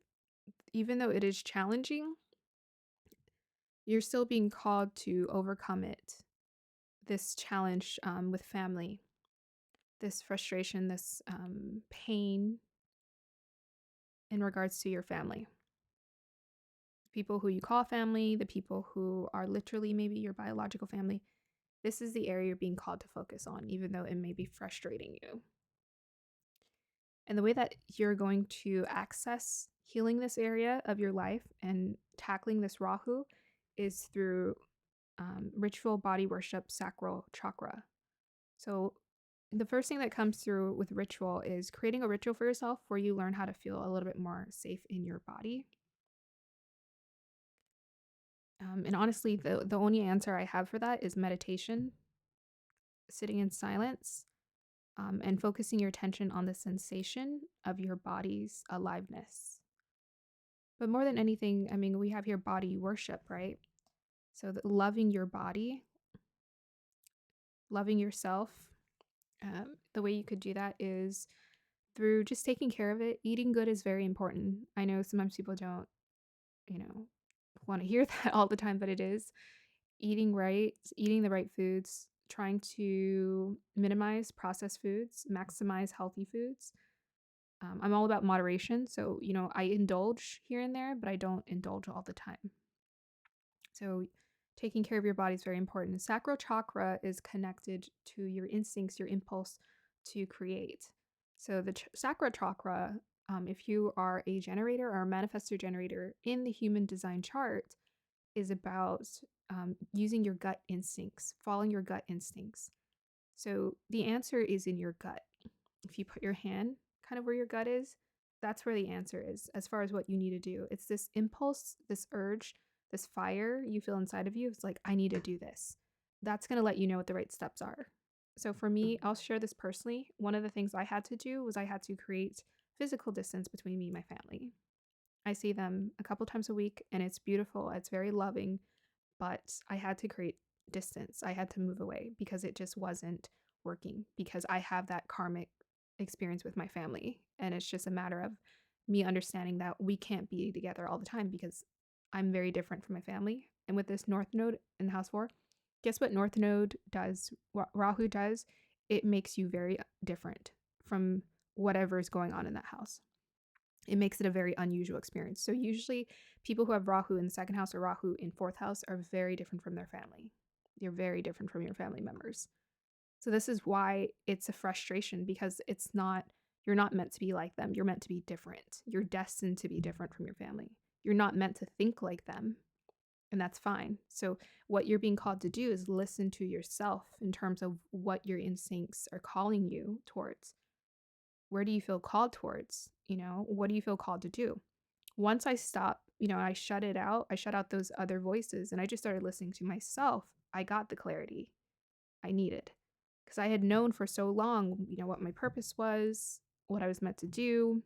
even though it is challenging, you're still being called to overcome it. This challenge with family, this frustration, this pain in regards to your family. People who you call family, the people who are literally maybe your biological family. This is the area you're being called to focus on, even though it may be frustrating you. And the way that you're going to access healing this area of your life and tackling this Rahu is through ritual body worship, sacral chakra. So the first thing that comes through with ritual is creating a ritual for yourself where you learn how to feel a little bit more safe in your body. And honestly, the only answer I have for that is meditation, sitting in silence, and focusing your attention on the sensation of your body's aliveness. But more than anything, I mean, we have here body worship, right? So loving your body, loving yourself. The way you could do that is through just taking care of it. Eating good is very important. I know sometimes people don't, want to hear that all the time, but it is. Eating right, eating the right foods, trying to minimize processed foods, maximize healthy foods. I'm all about moderation. So, I indulge here and there, but I don't indulge all the time. So, taking care of your body is very important. Sacral chakra is connected to your instincts, your impulse to create. So, the sacral chakra, if you are a generator or a manifestor generator in the human design chart, is about using your gut instincts, following your gut instincts. So, the answer is in your gut. If you put your hand kind of where your gut is, that's where the answer is as far as what you need to do. It's this impulse, this urge, this fire you feel inside of you. It's like, I need to do this. That's going to let you know what the right steps are. So for me, I'll share this personally. One of the things I had to do was I had to create physical distance between me and my family. I see them a couple times a week and it's beautiful. It's very loving, but I had to create distance. I had to move away because it just wasn't working, because I have that karmic experience with my family. And it's just a matter of me understanding that we can't be together all the time because I'm very different from my family. And with this North Node in house 4, guess what North Node does? What Rahu does? It makes you very different from whatever is going on in that house. It makes it a very unusual experience. So usually people who have Rahu in the second house or Rahu in fourth house are very different from their family. You're very different from your family members. So this is why it's a frustration, because you're not meant to be like them. You're meant to be different. You're destined to be different from your family. You're not meant to think like them, and that's fine. So what you're being called to do is listen to yourself in terms of what your instincts are calling you towards. Where do you feel called towards? What do you feel called to do? Once I stopped, I shut it out. I shut out those other voices and I just started listening to myself. I got the clarity I needed, because I had known for so long, what my purpose was, what I was meant to do.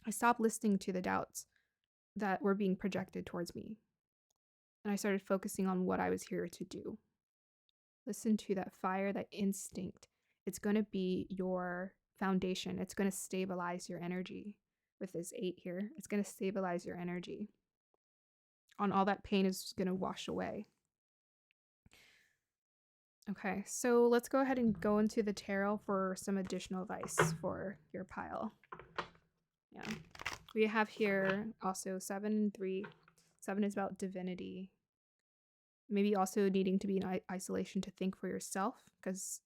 I stopped listening to the doubts that were being projected towards me. And I started focusing on what I was here to do. Listen to that fire, that instinct. It's going to be your foundation. It's going to stabilize your energy. With this 8 here, it's going to stabilize your energy. On all that pain is going to wash away. Okay, so let's go ahead and go into the tarot for some additional advice for your pile. Yeah. We have here also 7 and 3. 7 is about divinity. Maybe also needing to be in isolation to think for yourself, because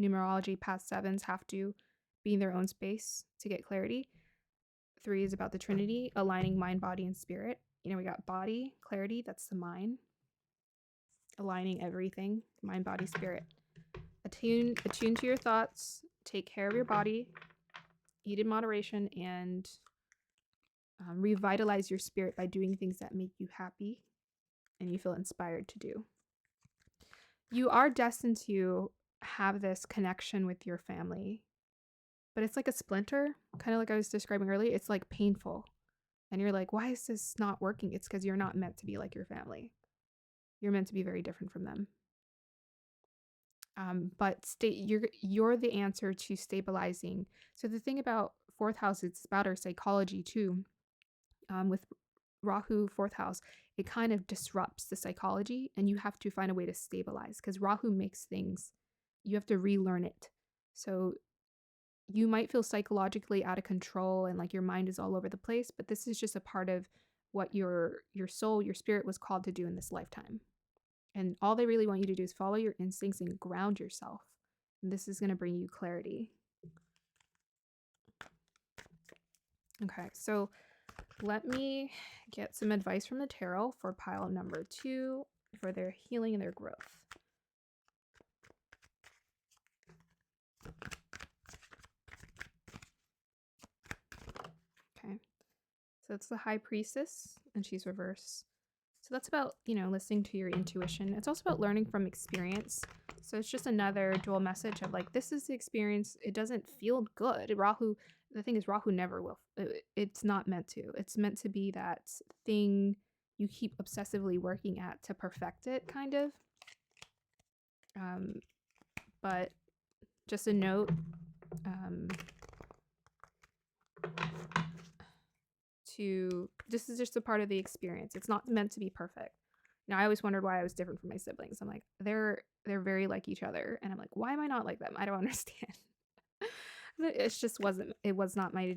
numerology past 7s have to be in their own space to get clarity. 3 is about the Trinity, aligning mind, body, and spirit. We got body, clarity, that's the mind. Aligning everything, mind, body, spirit. Attune to your thoughts, take care of your body, eat in moderation, and revitalize your spirit by doing things that make you happy and you feel inspired to do. You are destined to have this connection with your family, but it's like a splinter, kind of like I was describing earlier. It's like painful. And you're like, why is this not working? It's because you're not meant to be like your family. You're meant to be very different from them. But you're the answer to stabilizing. So the thing about fourth house, it's about our psychology too. With Rahu, fourth house, it kind of disrupts the psychology, and you have to find a way to stabilize, because Rahu makes things, you have to relearn it. So you might feel psychologically out of control and like your mind is all over the place, but this is just a part of what your soul, your spirit was called to do in this lifetime. And all they really want you to do is follow your instincts and ground yourself. And this is going to bring you clarity. Okay, so let me get some advice from the tarot for pile number 2 for their healing and their growth. Okay, so it's the High Priestess, and she's reverse. So that's about, listening to your intuition. It's also about learning from experience. So it's just another dual message of like, this is the experience. It doesn't feel good. Rahu, the thing is, Rahu never will. It's not meant to. It's meant to be that thing you keep obsessively working at to perfect it, kind of. But just a note, this is just a part of the experience. It's not meant to be perfect. Now, I always wondered why I was different from my siblings. I'm like, they're very like each other, and I'm like, why am I not like them? I don't understand. It was not my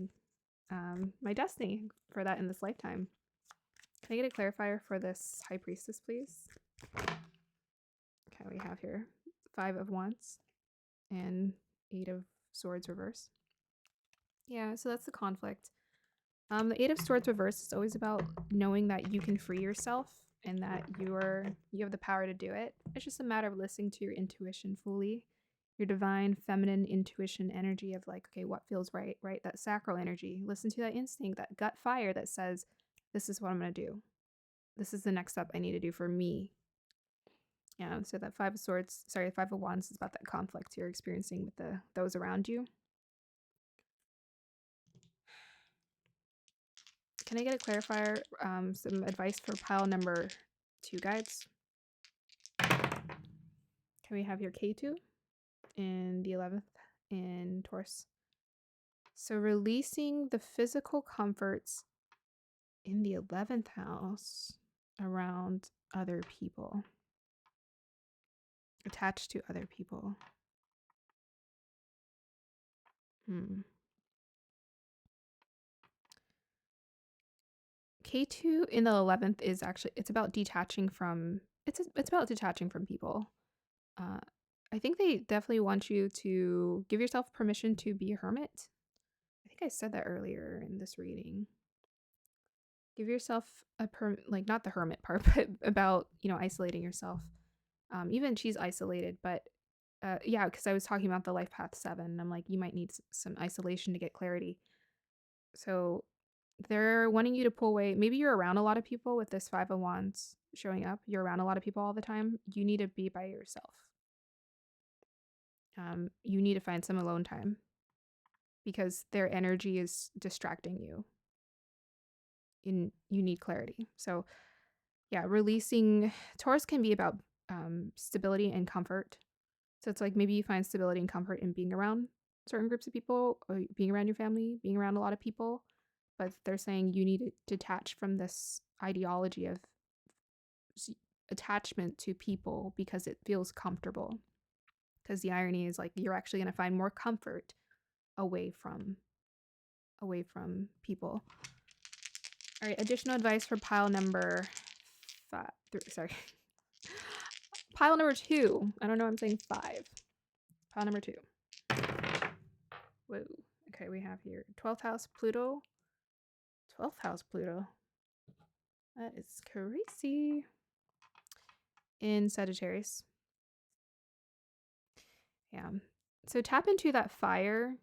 my destiny for that in this lifetime. Can I get a clarifier for this High Priestess, please? Okay, we have here 5 of Wands and 8 of Swords reverse. Yeah, so that's the conflict. The 8 of Swords reverse is always about knowing that you can free yourself and that you have the power to do it. It's just a matter of listening to your intuition fully, your divine feminine intuition energy of like, okay, what feels right? That sacral energy. Listen to that instinct, that gut fire that says, this is what I'm going to do. This is the next step I need to do for me. Yeah, so that 5 of Wands is about that conflict you're experiencing with those around you. Can I get a clarifier, some advice for pile number 2 guides? Can we have your K2 in the 11th in Taurus? So releasing the physical comforts in the 11th house around other people, attached to other people. K2 in the 11th is actually, it's about detaching from, it's about detaching from people. I think they definitely want you to give yourself permission to be a hermit. I think I said that earlier in this reading. Give yourself like not the hermit part, but about, isolating yourself. Even she's isolated, but yeah, because I was talking about the life path 7, and I'm like, you might need some isolation to get clarity. So they're wanting you to pull away. Maybe you're around a lot of people with this 5 of Wands showing up. You're around a lot of people all the time. You need to be by yourself. You need to find some alone time because their energy is distracting you. You need clarity. So yeah, releasing. Taurus can be about stability and comfort. So it's like maybe you find stability and comfort in being around certain groups of people, or being around your family, being around a lot of people. But they're saying you need to detach from this ideology of attachment to people because it feels comfortable. Because the irony is like you're actually going to find more comfort away from people. All right, additional advice for pile number 3. Pile number 2. I don't know, I'm saying 5. Pile number 2. Whoa. Okay, we have here 12th house Pluto. 12th house Pluto. That is crazy. In Sagittarius. Yeah. So tap into that fire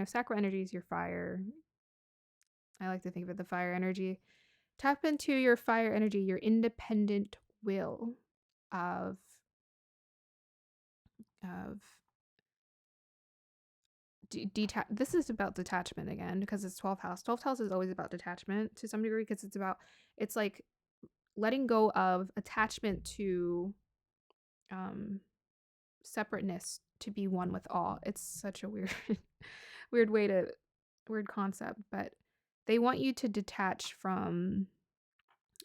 sacral energy is your fire. I like to think of it the fire energy. Tap into your fire energy, your independent will of of detach. This is about detachment again because it's 12th house. 12th house is always about detachment to some degree because it's like letting go of attachment to um separateness to be one with all. It's such a weird weird way to weird concept, but they want you to detach from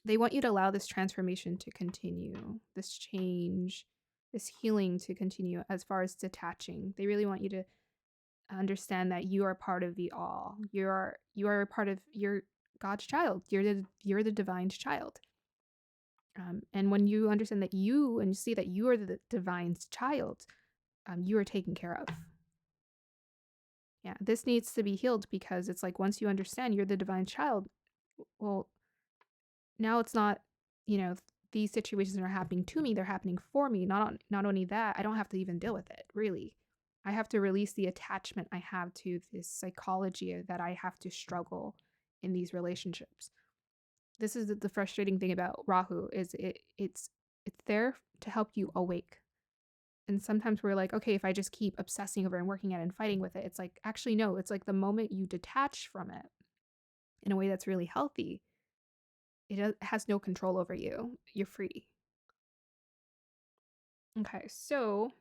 they want you to allow this transformation to continue, this change, this healing to continue as far as detaching. They really want you to understand that you are part of the all. You are a part of your God's child. You're the divine's child. And when you understand that and you see that you are the divine's child, you are taken care of. Yeah, this needs to be healed because it's like once you understand you're the divine child, well, now it's not, you know, these situations are happening to me, they're happening for me. Not only that, I don't have to even deal with it, really. I have to release the attachment I have to this psychology that I have to struggle in these relationships. This is the frustrating thing about Rahu is it's there to help you awake. And sometimes we're like, okay, if I just keep obsessing over and working at it and fighting with it, it's like, actually, no, it's like the moment you detach from it in a way that's really healthy, it has no control over you. You're free. Okay, so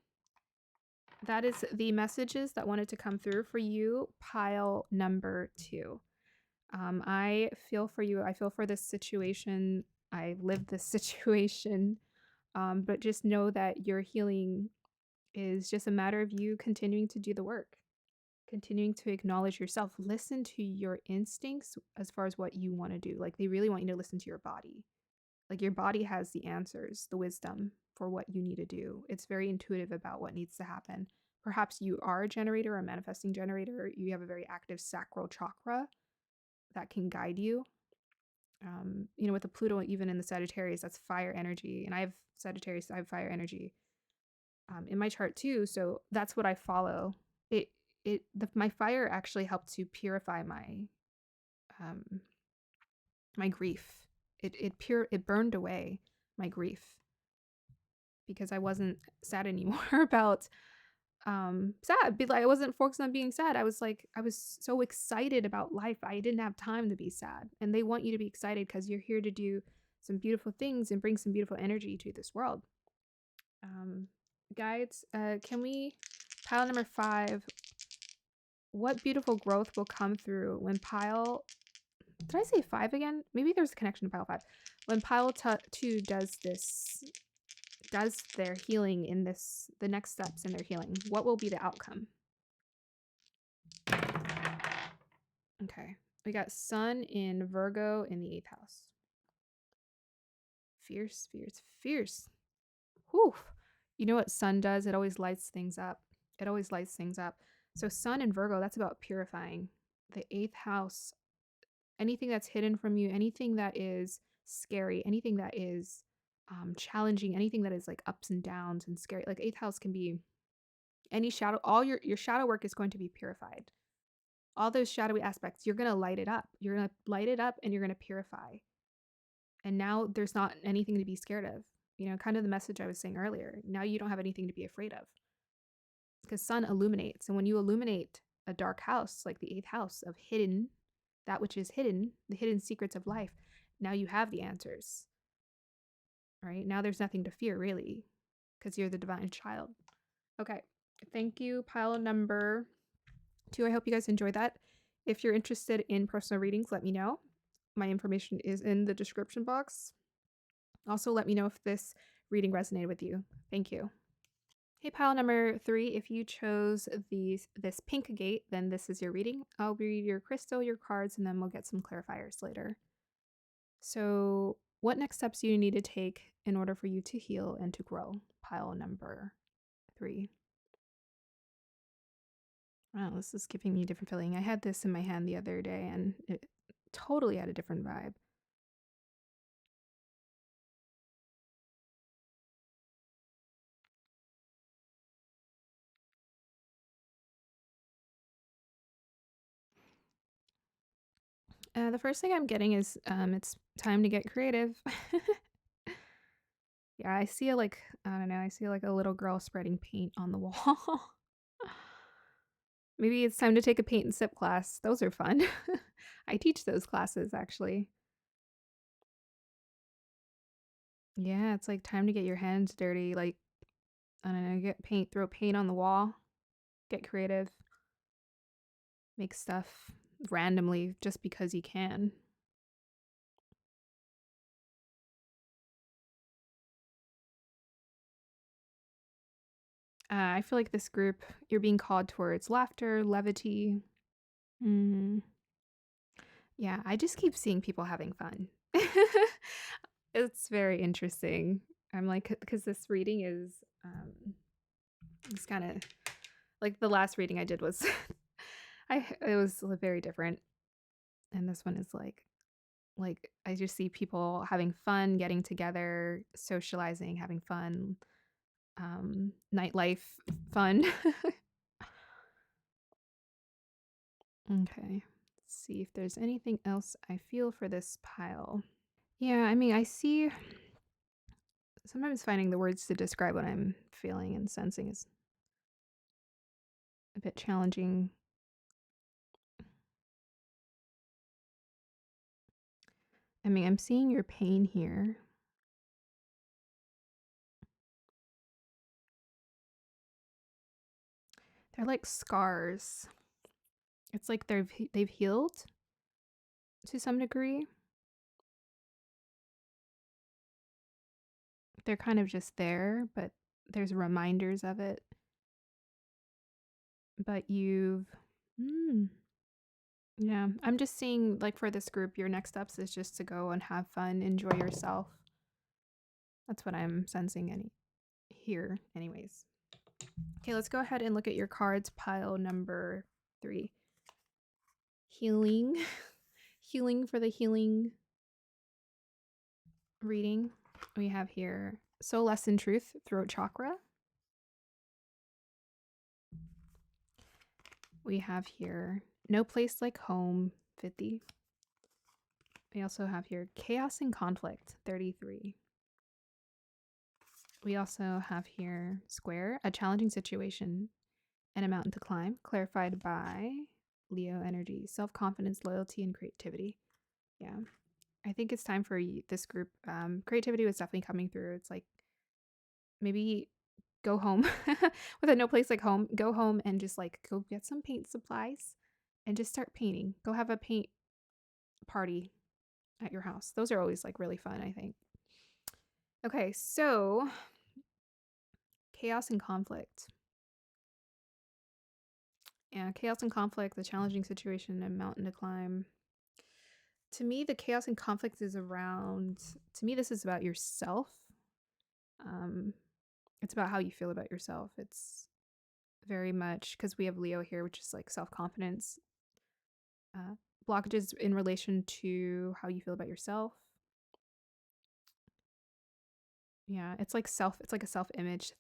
that is the messages that wanted to come through for you, pile number 2. I feel for you. I feel for this situation. I lived this situation. But just know that your healing is just a matter of you continuing to do the work, continuing to acknowledge yourself. Listen to your instincts as far as what you want to do. Like, they really want you to listen to your body. Like, your body has the answers, the wisdom for what you need to do. It's very intuitive about what needs to happen. Perhaps you are a generator, a manifesting generator. You have a very active sacral chakra that can guide you. With the Pluto, even in the Sagittarius, that's fire energy. And I have Sagittarius, I have fire energy in my chart too. So that's what I follow. My fire actually helped to purify um, my grief. It burned away my grief because I wasn't sad anymore about sad. I wasn't focused on being sad. I was so excited about life. I didn't have time to be sad. And they want you to be excited because you're here to do some beautiful things and bring some beautiful energy to this world. Guides, can we pile number 5? What beautiful growth will come through when pile? Did I say 5 again? Maybe there's a connection to pile 5. When pile 2 does their healing in the next steps in their healing, what will be the outcome? Okay, we got Sun in Virgo in the 8th house. Fierce, fierce, fierce. Whew. You know what Sun does? It always lights things up. It always lights things up. So Sun in Virgo, that's about purifying. The 8th house, anything that's hidden from you, anything that is scary, anything that is challenging, anything that is like ups and downs and scary. Like 8th house can be any shadow. All your shadow work is going to be purified. All those shadowy aspects, you're going to light it up. You're going to light it up and you're going to purify. And now there's not anything to be scared of. Kind of the message I was saying earlier. Now you don't have anything to be afraid of. Because Sun illuminates. And when you illuminate a dark house, like the 8th house of hidden, that which is hidden, the hidden secrets of life, now you have the answers. Right? Now there's nothing to fear, really, because you're the divine child. Okay. Thank you, pile number 2. I hope you guys enjoyed that. If you're interested in personal readings, let me know. My information is in the description box. Also, let me know if this reading resonated with you. Thank you. Hey, pile number 3, if you chose this pink gate, then this is your reading. I'll read your crystal, your cards, and then we'll get some clarifiers later. So, what next steps do you need to take in order for you to heal and to grow? Pile number 3. Wow, this is giving me a different feeling. I had this in my hand the other day, and it totally had a different vibe. The first thing I'm getting is it's time to get creative. Yeah, I see I don't know, I see like a little girl spreading paint on the wall. Maybe it's time to take a paint and sip class. Those are fun. I teach those classes actually. Yeah, it's like time to get your hands dirty. Like, I don't know, get paint, throw paint on the wall, get creative, make stuff randomly just because you can. I feel like this group, you're being called towards laughter, levity. Mm, yeah, I just keep seeing people having fun. It's very interesting. I'm like, because this reading is, it's kind of like the last reading I did was, it was very different, and this one is like I just see people having fun, getting together, socializing, having fun, nightlife fun. Okay, let's see if there's anything else I feel for this pile. Yeah, I mean, I see sometimes finding the words to describe what I'm feeling and sensing is a bit challenging. I mean, I'm seeing your pain here. They're like scars. It's like they've healed to some degree. They're kind of just there, but there's reminders of it. But yeah, I'm just seeing like for this group, your next steps is just to go and have fun, enjoy yourself. That's what I'm sensing here, anyways. Okay, let's go ahead and look at your cards, pile number 3. Healing. Healing for the healing reading. We have here Soul Lesson Truth, Throat Chakra. We have here No Place Like Home, 50. We also have here Chaos and Conflict, 33. We also have here Square, A Challenging Situation and a Mountain to Climb, clarified by Leo energy, self-confidence, loyalty, and creativity. Yeah, I think it's time for this group. Creativity was definitely coming through. It's like maybe go home with a no place like home. Go home and just like go get some paint supplies and just start painting. Go have a paint party at your house. Those are always like really fun, I think. Okay, so chaos and conflict. Yeah, chaos and conflict, the challenging situation, and mountain to climb. To me, the chaos and conflict is around, to me, this is about yourself. Um, it's about how you feel about yourself. It's very much because we have Leo here, which is like self confidence, blockages in relation to how you feel about yourself. Yeah, it's like a self image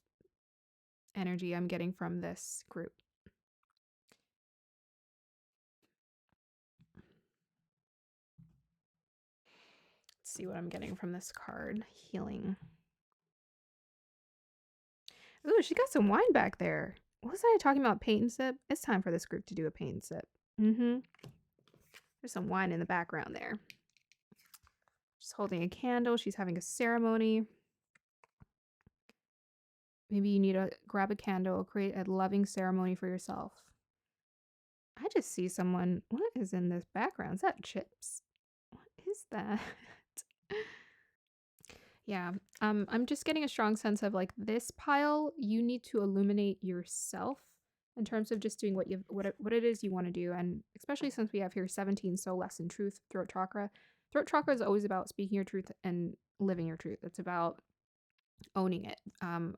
energy I'm getting from this group. Let's see what I'm getting from this card. Healing. Ooh, she got some wine back there. What was I talking about? Paint and sip? It's time for this group to do a paint and sip. There's some wine in the background there. She's holding a candle. She's having a ceremony. Maybe you need to grab a candle, create a loving ceremony for yourself. I just see someone. What is in this background? Is that chips? What is that? Yeah. I'm just getting a strong sense of like this pile, you need to illuminate yourself in terms of just doing what it is you want to do. And especially since we have here 17 soul lesson truth, throat chakra. Throat chakra is always about speaking your truth and living your truth. It's about owning it,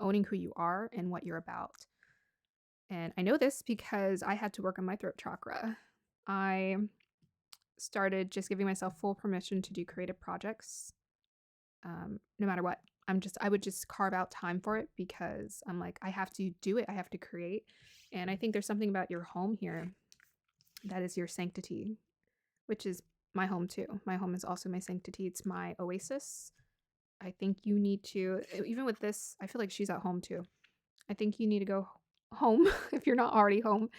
owning who you are and what you're about. And I know this because I had to work on my throat chakra. I started just giving myself full permission to do creative projects, no matter what. I would just carve out time for it because I'm like, I have to do it. I have to create. And I think there's something about your home here that is your sanctity, which is my home too. My home is also my sanctity. It's my oasis. I think you need to, even with this, I feel like she's at home too. I think you need to go home if you're not already home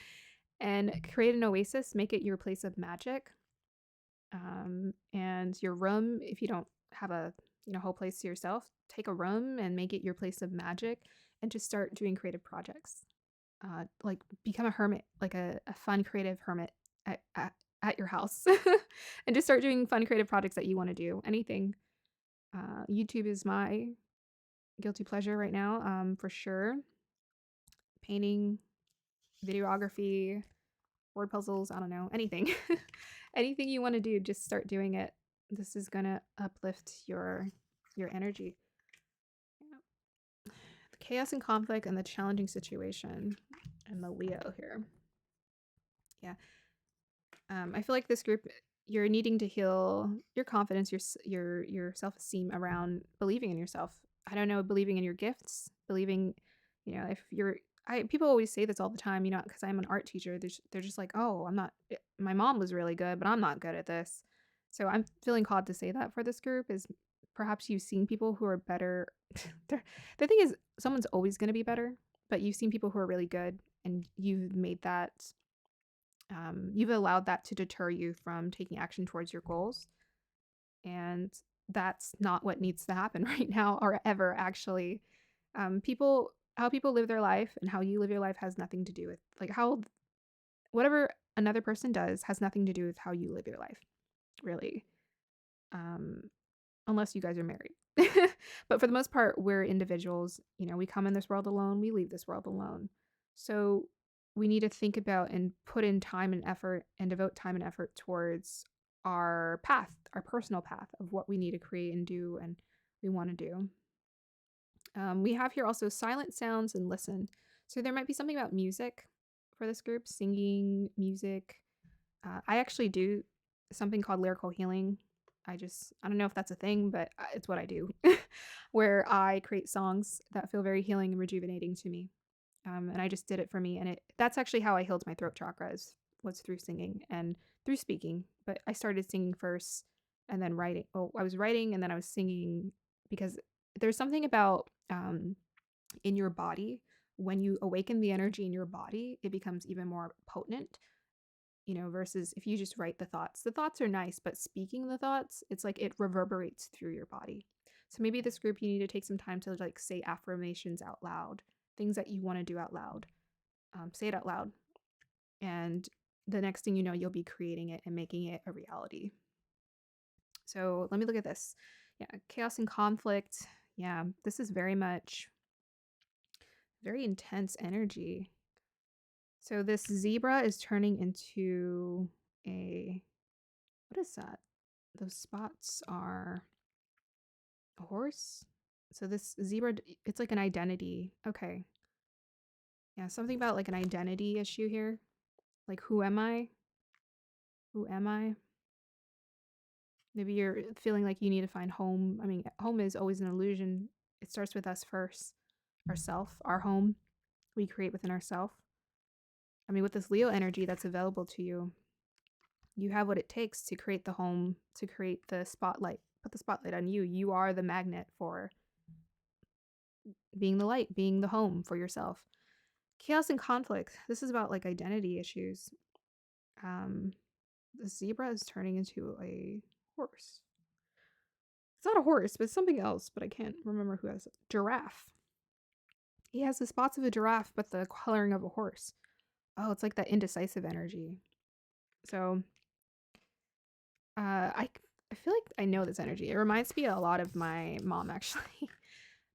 and create an oasis, make it your place of magic. And your room, if you don't have a whole place to yourself, take a room and make it your place of magic and just start doing creative projects. Like become a hermit, like a fun creative hermit at your house and just start doing fun creative projects that you want to do. Anything. YouTube is my guilty pleasure right now, for sure. Painting, videography, word puzzles, I don't know, anything. Anything you want to do, just start doing it. This is going to uplift your energy. The chaos and conflict and the challenging situation and the Leo here. Yeah. I feel like this group, you're needing to heal your confidence, your self-esteem around believing in yourself. I don't know, believing in your gifts, believing, if you're, people always say this all the time, because I'm an art teacher. They're just like, oh, I'm not, my mom was really good, but I'm not good at this. So I'm feeling called to say that for this group is perhaps you've seen people who are better. The thing is, someone's always going to be better, but you've seen people who are really good and you've made that you've allowed that to deter you from taking action towards your goals. And that's not what needs to happen right now or ever, actually. How people live their life and how you live your life has nothing to do with, like, whatever another person does has nothing to do with how you live your life, really. Unless you guys are married. But for the most part, we're individuals. We come in this world alone, we leave this world alone. So we need to think about and put in time and effort and devote time and effort towards our path, our personal path of what we need to create and do and we want to do. We have here also silent sounds and listen. So there might be something about music for this group, singing, music. I actually do something called lyrical healing. I don't know if that's a thing, but it's what I do, where I create songs that feel very healing and rejuvenating to me. And I just did it for me. And that's actually how I healed my throat chakras, was through singing and through speaking. But I started singing first and then writing. Oh, I was writing and then I was singing because there's something about in your body. When you awaken the energy in your body, it becomes even more potent, versus if you just write the thoughts. The thoughts are nice, but speaking the thoughts, it's like it reverberates through your body. So maybe this group, you need to take some time to like say affirmations out loud, things that you want to do out loud. Say it out loud. And the next thing you know, you'll be creating it and making it a reality. So let me look at this. Yeah, chaos and conflict. Yeah, this is very much very intense energy. So this zebra is turning into what is that? Those spots are a horse. So this zebra, it's like an identity. Okay. Yeah, something about like an identity issue here. Like, who am I? Who am I? Maybe you're feeling like you need to find home. I mean, home is always an illusion. It starts with us first. Ourself, our home we create within ourself. I mean, with this Leo energy that's available to you, you have what it takes to create the home, to create the spotlight, put the spotlight on you. You are the magnet for being the light, being the home for yourself. Chaos and conflict. This is about like identity issues. The zebra is turning into a horse. It's not a horse, but it's something else, but I can't remember who has it. Giraffe. He has the spots of a giraffe, but the coloring of a horse. Oh, it's like that indecisive energy. So, I feel like I know this energy. It reminds me a lot of my mom, actually,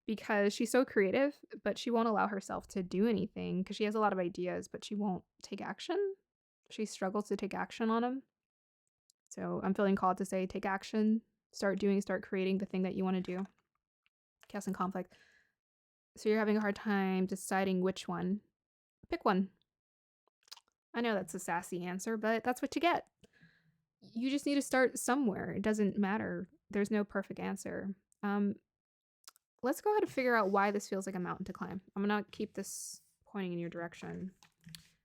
because she's so creative, but she won't allow herself to do anything because she has a lot of ideas, but she won't take action. She struggles to take action on them. So I'm feeling called to say, take action, start doing, start creating the thing that you want to do. Chaos and conflict. So you're having a hard time deciding which one. Pick one. I know that's a sassy answer, but that's what you get. You just need to start somewhere. It doesn't matter. There's no perfect answer. Let's go ahead and figure out why this feels like a mountain to climb. I'm going to keep this pointing in your direction.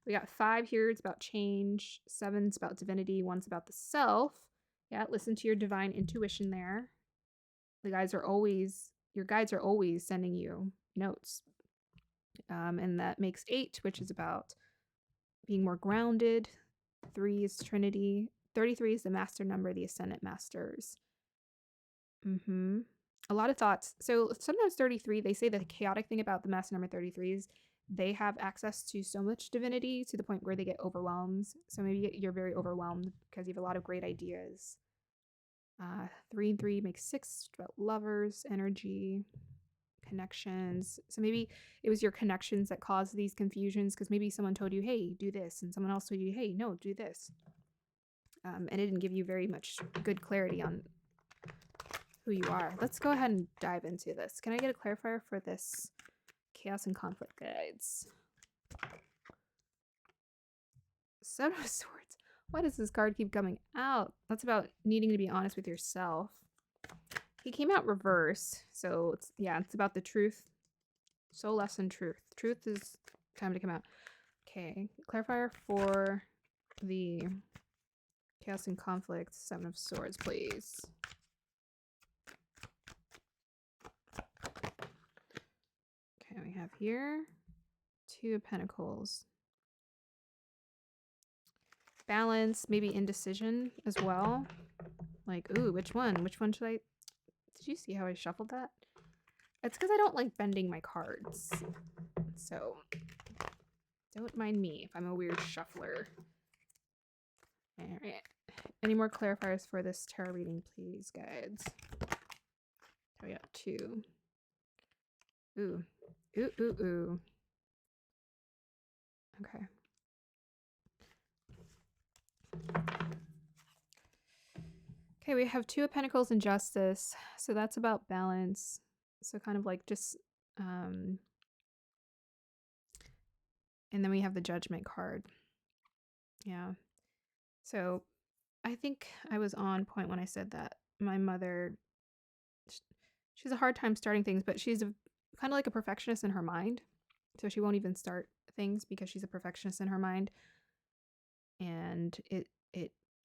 We got 5 here. It's about change. 7's about divinity. 1's about the self. Yeah, listen to your divine intuition there. Your guides are always sending you notes. And that makes 8, which is about being more grounded. 3 is Trinity. 33 is the master number, the ascendant masters. A lot of thoughts. So sometimes 33, they say the chaotic thing about the master number 33 is they have access to so much divinity to the point where they get overwhelmed. So maybe you're very overwhelmed because you have a lot of great ideas. 3 and 3 makes 6, about lovers, energy, connections. So maybe it was your connections that caused these confusions because maybe someone told you, hey, do this, and someone else told you, hey, no, do this. And it didn't give you very much good clarity on who you are. Let's go ahead and dive into this. Can I get a clarifier for this chaos and conflict guides? Seven of Swords. Why does this card keep coming out? That's about needing to be honest with yourself. He came out reverse, so it's about the truth. Soul lesson, truth. Truth is time to come out. Okay, clarifier for the chaos and conflict. 7 of Swords, please. Okay, we have here 2 of Pentacles. Balance, maybe indecision as well. Like, ooh, which one? Which one should I... Did you see how I shuffled that? It's because I don't like bending my cards. So, don't mind me if I'm a weird shuffler. All right. Any more clarifiers for this tarot reading, please, guides? We got 2. Ooh. Ooh, ooh, ooh. Okay. Okay, we have 2 of Pentacles and Justice. So that's about balance. So kind of like just... and then we have the Judgment card. Yeah. So I think I was on point when I said that my mother... She has a hard time starting things, but she's kind of like a perfectionist in her mind. So she won't even start things because she's a perfectionist in her mind. And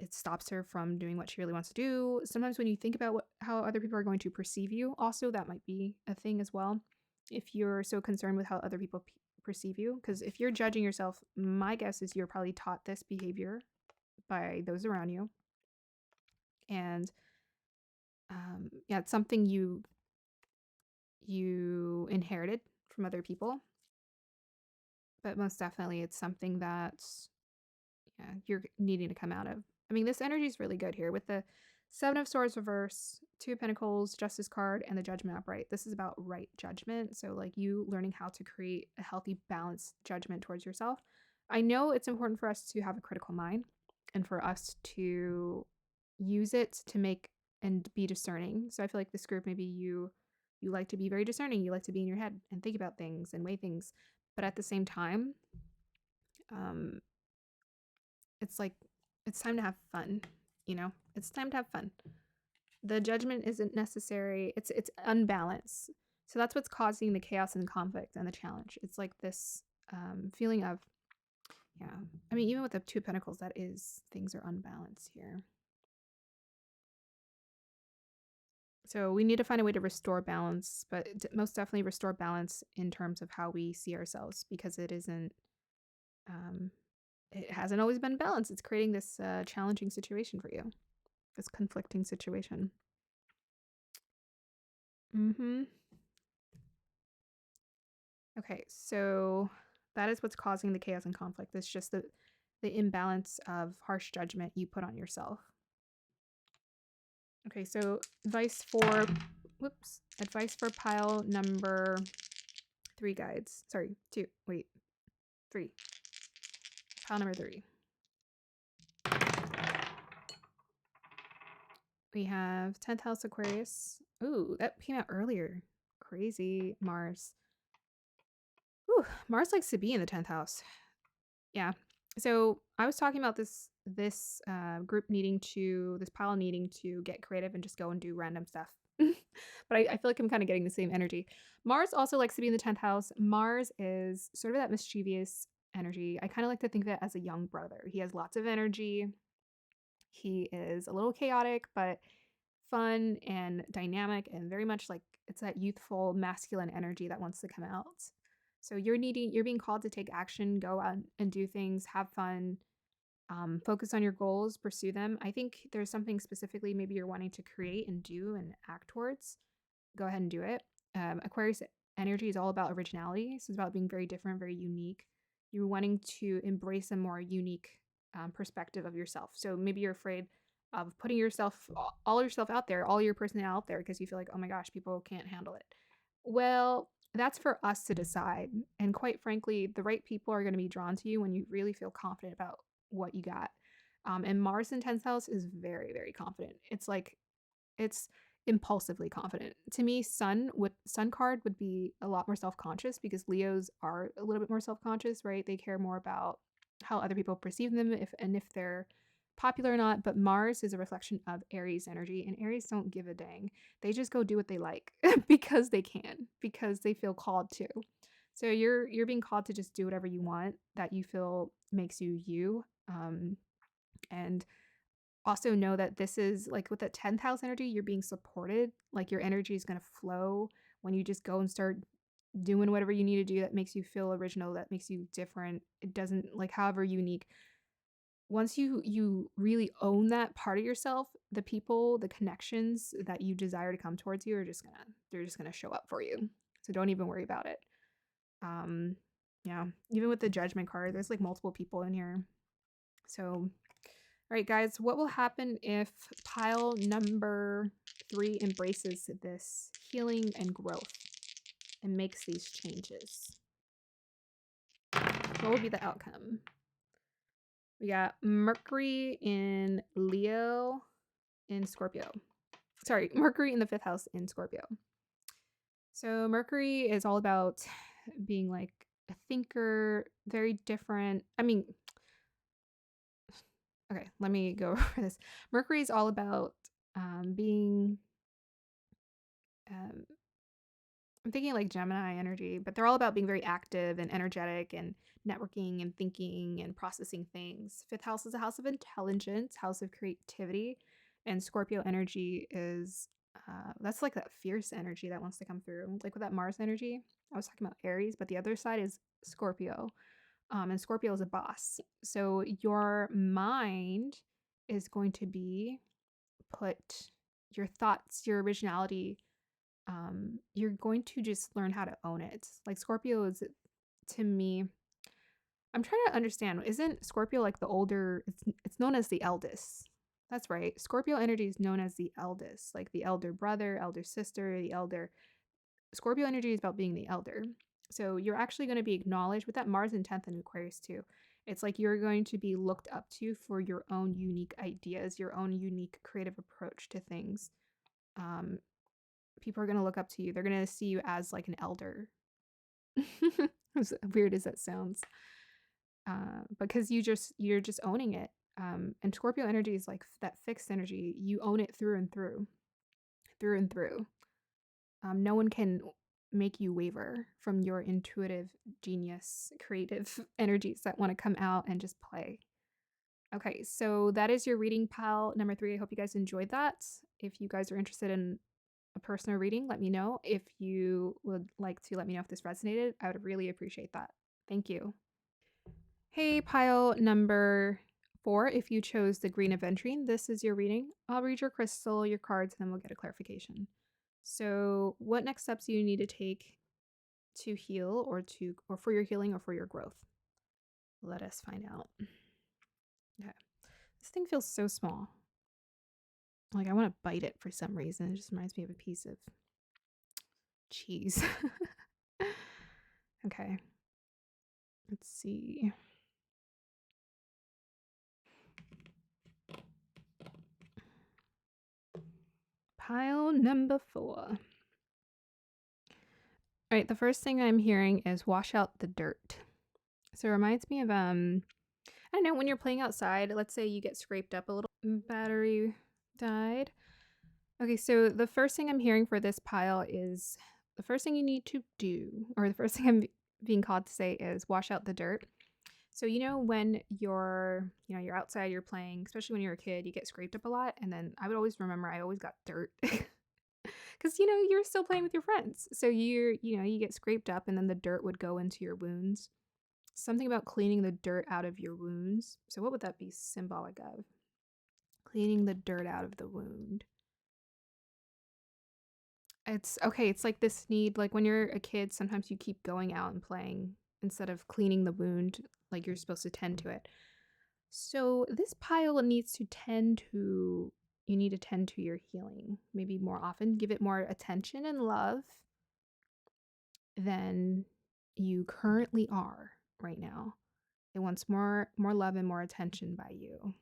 it stops her from doing what she really wants to do. Sometimes when you think about how other people are going to perceive you, also that might be a thing as well. If you're so concerned with how other people perceive you, because if you're judging yourself, my guess is you're probably taught this behavior by those around you. And it's something you inherited from other people. But most definitely it's something that you're needing to come out of. I mean, this energy is really good here with the 7 of Swords reverse, 2 of Pentacles, Justice card, and the Judgment upright. This is about right judgment. So like you learning how to create a healthy, balanced judgment towards yourself. I know it's important for us to have a critical mind and for us to use it to make and be discerning. So I feel like this group, maybe you like to be very discerning. You like to be in your head and think about things and weigh things. But at the same time, it's like, it's time to have fun, it's time to have fun. The judgment isn't necessary. It's unbalanced. So that's what's causing the chaos and conflict and the challenge. It's like this feeling of, I mean, even with the 2 of Pentacles, that is, things are unbalanced here. So we need to find a way to restore balance, but most definitely restore balance in terms of how we see ourselves, because it isn't, it hasn't always been balanced. It's creating this challenging situation for you, this conflicting situation. Okay, so that is what's causing the chaos and conflict. It's just the imbalance of harsh judgment you put on yourself. Okay, so advice for pile number 3 guides. Sorry, 2. Wait, 3. Pile number 3. We have 10th house Aquarius. Ooh, that came out earlier. Crazy. Mars. Ooh, Mars likes to be in the 10th house. Yeah. So I was talking about this group needing to, this pile needing to get creative and just go and do random stuff. But I feel like I'm kind of getting the same energy. Mars also likes to be in the 10th house. Mars is sort of that mischievous energy. I kind of like to think of it as a young brother. He has lots of energy. He is a little chaotic, but fun and dynamic, and very much like it's that youthful masculine energy that wants to come out. So you're being called to take action, go out and do things, have fun, focus on your goals, pursue them. I think there's something specifically maybe you're wanting to create and do and act towards. Go ahead and do it. Aquarius energy is all about originality. So it's about being very different, very unique. You're wanting to embrace a more unique perspective of yourself. So maybe you're afraid of putting all yourself out there, all your personality out there, because you feel like, oh my gosh, people can't handle it. Well, that's for us to decide. And quite frankly, the right people are going to be drawn to you when you really feel confident about what you got. And Mars in 10th house is very, very confident. It's impulsively confident. To me, Sun card would be a lot more self-conscious because Leos are a little bit more self-conscious, right? They care more about how other people perceive them if they're popular or not. But Mars is a reflection of Aries energy, and Aries don't give a dang. They just go do what they like because they can, because they feel called to. So you're being called to just do whatever you want that you feel makes you you. And also know that this is like with that 10th house energy, you're being supported. Like your energy is going to flow when you just go and start doing whatever you need to do that makes you feel original, that makes you different. It doesn't like however unique. Once you really own that part of yourself, the people, the connections that you desire to come towards you they're just gonna show up for you. So don't even worry about it. Yeah, even with the judgment card, there's like multiple people in here. So all right, guys, what will happen if pile number 3 embraces this healing and growth and makes these changes? What will be the outcome? We got Mercury in Leo in Scorpio. Sorry, Mercury in the 5th house in Scorpio. So Mercury is all about being like a thinker, very different. I mean, okay, let me go over this. Mercury is all about being I'm thinking like Gemini energy, but they're all about being very active and energetic and networking and thinking and processing things. 5th house is a house of intelligence, house of creativity, and Scorpio energy is that's like that fierce energy that wants to come through. Like with that Mars energy, I was talking about Aries, but the other side is Scorpio. And Scorpio is a boss. So your mind is going to be put your thoughts, your originality, you're going to just learn how to own it. Like Scorpio is, to me, I'm trying to understand. Isn't Scorpio like the older? It's known as the eldest. That's right. Scorpio energy is known as the eldest, like the elder brother, elder sister, the elder. Scorpio energy is about being the elder. So you're actually going to be acknowledged with that Mars in 10th and Aquarius too. It's like you're going to be looked up to for your own unique ideas, your own unique creative approach to things. People are going to look up to you. They're going to see you as like an elder. As weird as that sounds. Because you're just owning it. And Scorpio energy is like that fixed energy. You own it through and through. Through and through. No one can make you waver from your intuitive genius, creative energies that want to come out and just play. Okay, so that is your reading pile number 3. I hope you guys enjoyed that. If you guys are interested in a personal reading, let me know. If you would like to let me know if this resonated, I would really appreciate that. Thank you. Hey, pile number 4, if you chose the Green Aventurine, this is your reading. I'll read your crystal, your cards, and then we'll get a clarification. So what next steps do you need to take to heal or for your healing or for your growth? Let us find out. Okay. This thing feels so small. Like I want to bite it for some reason. It just reminds me of a piece of cheese. Okay. Let's see. Pile number 4. All right, the first thing I'm hearing is wash out the dirt. So it reminds me of I don't know, when you're playing outside, let's say you get scraped up a little, battery died. Okay, so the first thing I'm hearing for this pile is the first thing you need to do, or the first thing I'm being called to say is wash out the dirt. So, when you're outside, you're playing, especially when you're a kid, you get scraped up a lot. And then I would always remember I always got dirt because, you're still playing with your friends. So you get scraped up and then the dirt would go into your wounds. Something about cleaning the dirt out of your wounds. So what would that be symbolic of? Cleaning the dirt out of the wound. It's okay. It's like this need, like when you're a kid, sometimes you keep going out and playing instead of cleaning the wound, like you're supposed to tend to it. So this pile needs to you need to tend to your healing maybe more often, give it more attention and love than you currently are right now. It wants more love and more attention by you.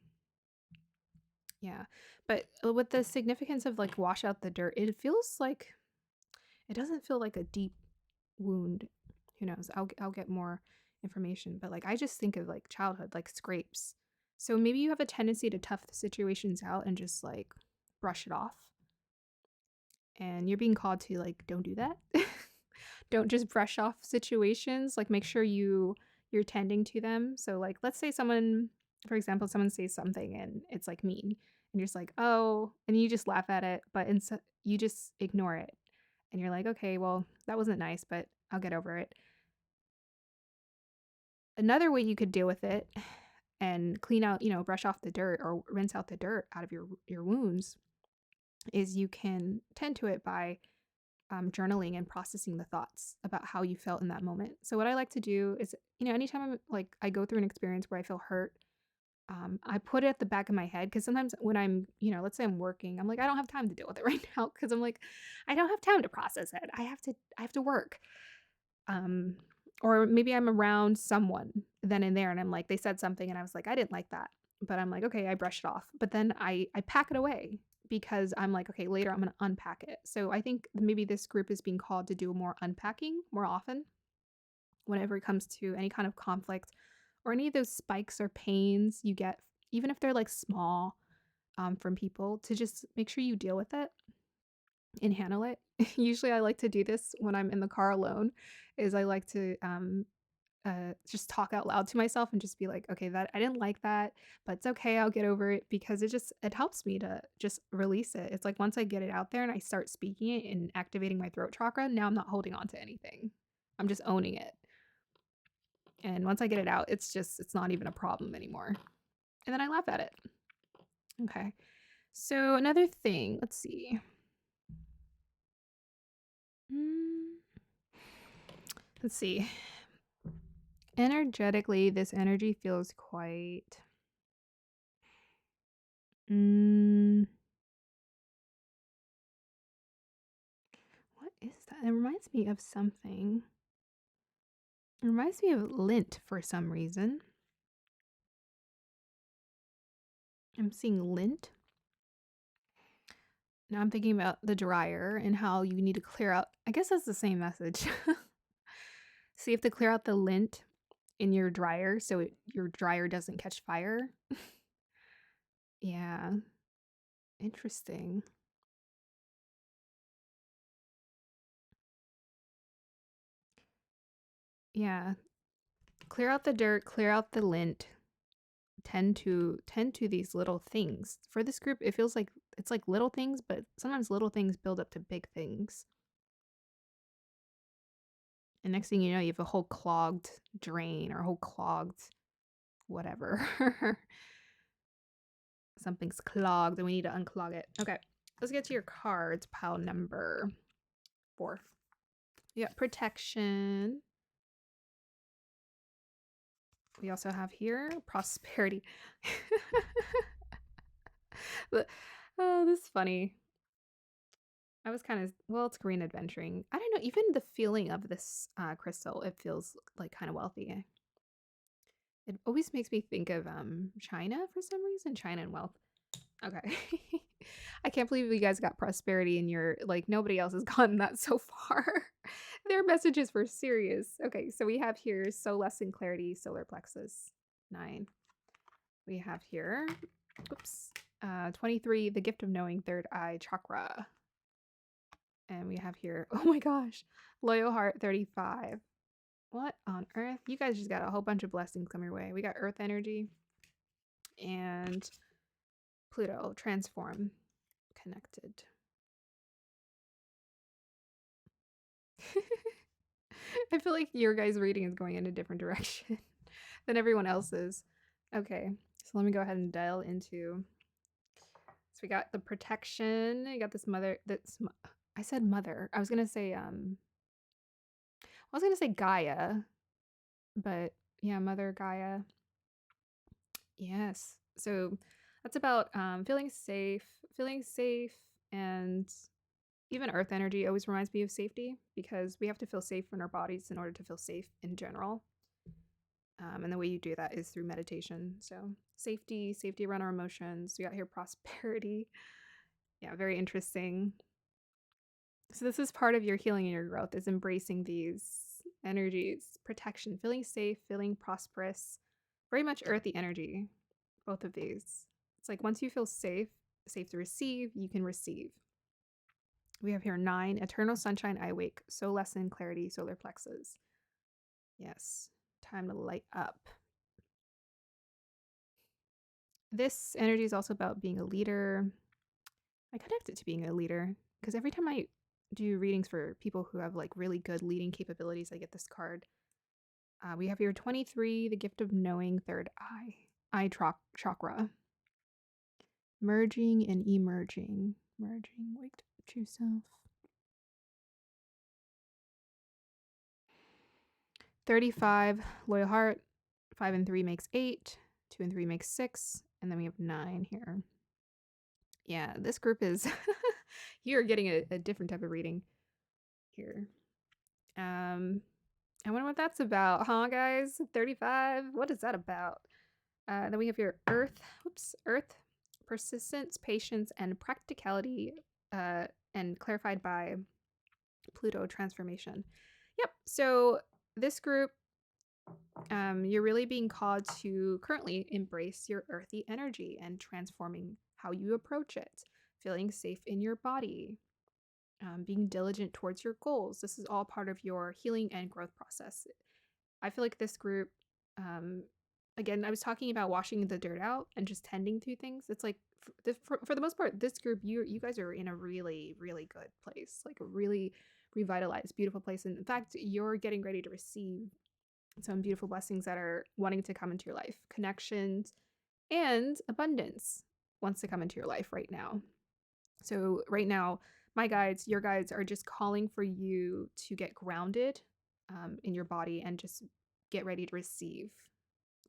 Yeah. But with the significance of like wash out the dirt, it doesn't feel like a deep wound. Who knows? I'll get more information, but like I just think of like childhood, like scrapes. So maybe you have a tendency to tough the situations out and just like brush it off. And you're being called to like don't do that. Don't just brush off situations. Like make sure you're tending to them. So like let's say for example, someone says something and it's like mean and you're just like, "Oh," and you just laugh at it, but you just ignore it. And you're like, "Okay, well, that wasn't nice, but I'll get over it." Another way you could deal with it and clean out, brush off the dirt or rinse out the dirt out of your wounds is you can tend to it by journaling and processing the thoughts about how you felt in that moment. So what I like to do is, anytime I go through an experience where I feel hurt, I put it at the back of my head because sometimes when I'm, let's say I'm working, I'm like, I don't have time to deal with it right now because I'm like, I don't have time to process it. I have to work. Um, or maybe I'm around someone then and there and I'm like, they said something and I was like, I didn't like that. But I'm like, okay, I brushed it off. But then I pack it away because I'm like, okay, later I'm going to unpack it. So I think maybe this group is being called to do more unpacking more often whenever it comes to any kind of conflict or any of those spikes or pains you get, even if they're like small from people, to just make sure you deal with it and handle it. Usually I like to do this when I'm in the car alone, is I like to just talk out loud to myself and just be like, okay, that I didn't like that, but it's okay, I'll get over it because it helps me to just release it. It's like once I get it out there and I start speaking it and activating my throat chakra, now I'm not holding on to anything. I'm just owning it. And once I get it out, it's not even a problem anymore. And then I laugh at it. Okay. So another thing, let's see. Mm, let's see. Energetically, this energy feels quite what is that? It reminds me of something. It reminds me of lint for some reason. I'm seeing lint. Now I'm thinking about the dryer and how you need to clear out. I guess that's the same message. So you have to clear out the lint in your dryer so your dryer doesn't catch fire. Yeah, interesting. Yeah, clear out the dirt, clear out the lint. Tend to these little things. For this group, it feels like it's like little things, but sometimes little things build up to big things. And next thing you know, you have a whole clogged drain or a whole clogged whatever. Something's clogged and we need to unclog it. Okay, let's get to your cards. Pile number 4. You got protection. We also have here prosperity. Oh, this is funny. I was kind of, well, it's green adventuring. I don't know, even the feeling of this crystal, it feels like kind of wealthy. It always makes me think of China for some reason, China and wealth. Okay. I can't believe you guys got prosperity and you're like, nobody else has gotten that so far. Their messages were serious. Okay, so we have here soul lesson clarity, solar plexus, 9. We have here, oops, 23, the gift of knowing, third eye chakra. And we have here, oh my gosh, loyal heart, 35. What on earth? You guys just got a whole bunch of blessings come your way. We got Earth energy and Pluto, transform, connected. I feel like your guys' reading is going in a different direction than everyone else's. Okay, so let me go ahead and dial into. So we got the protection. I got this mother. I said mother. I was gonna say Gaia, but yeah, Mother Gaia. Yes. So that's about feeling safe, and even Earth energy always reminds me of safety because we have to feel safe in our bodies in order to feel safe in general. And the way you do that is through meditation. So safety around our emotions. We got here prosperity. Yeah, very interesting. So this is part of your healing and your growth is embracing these energies, protection, feeling safe, feeling prosperous, very much earthy energy, both of these. It's like once you feel safe to receive, you can receive. We have here 9, eternal sunshine, I wake, so lesson, clarity, solar plexus. Yes, time to light up. This energy is also about being a leader. I connect it to being a leader because every time I do readings for people who have like really good leading capabilities, I get this card. We have here 23, the gift of knowing, third eye chakra. Merging and emerging. Merging, wake to true self. 35, loyal heart. 5 and 3 makes 8. 2 and 3 makes 6. And then we have 9 here. Yeah, this group is, you're getting a different type of reading here. I wonder what that's about, huh, guys? 35. What is that about? Then we have your Earth, persistence, patience, and practicality, and clarified by Pluto transformation. Yep. So this group, you're really being called to currently embrace your earthy energy and transforming how you approach it, feeling safe in your body, being diligent towards your goals. This is all part of your healing and growth process. I feel like this group, um, again, I was talking about washing the dirt out and just tending to things. It's like for the most part, this group, you guys are in a really, really good place, like a really revitalized, beautiful place. And in fact, you're getting ready to receive some beautiful blessings that are wanting to come into your life. Connections and abundance wants to come into your life right now. So right now, my guides, your guides are just calling for you to get grounded in your body and just get ready to receive,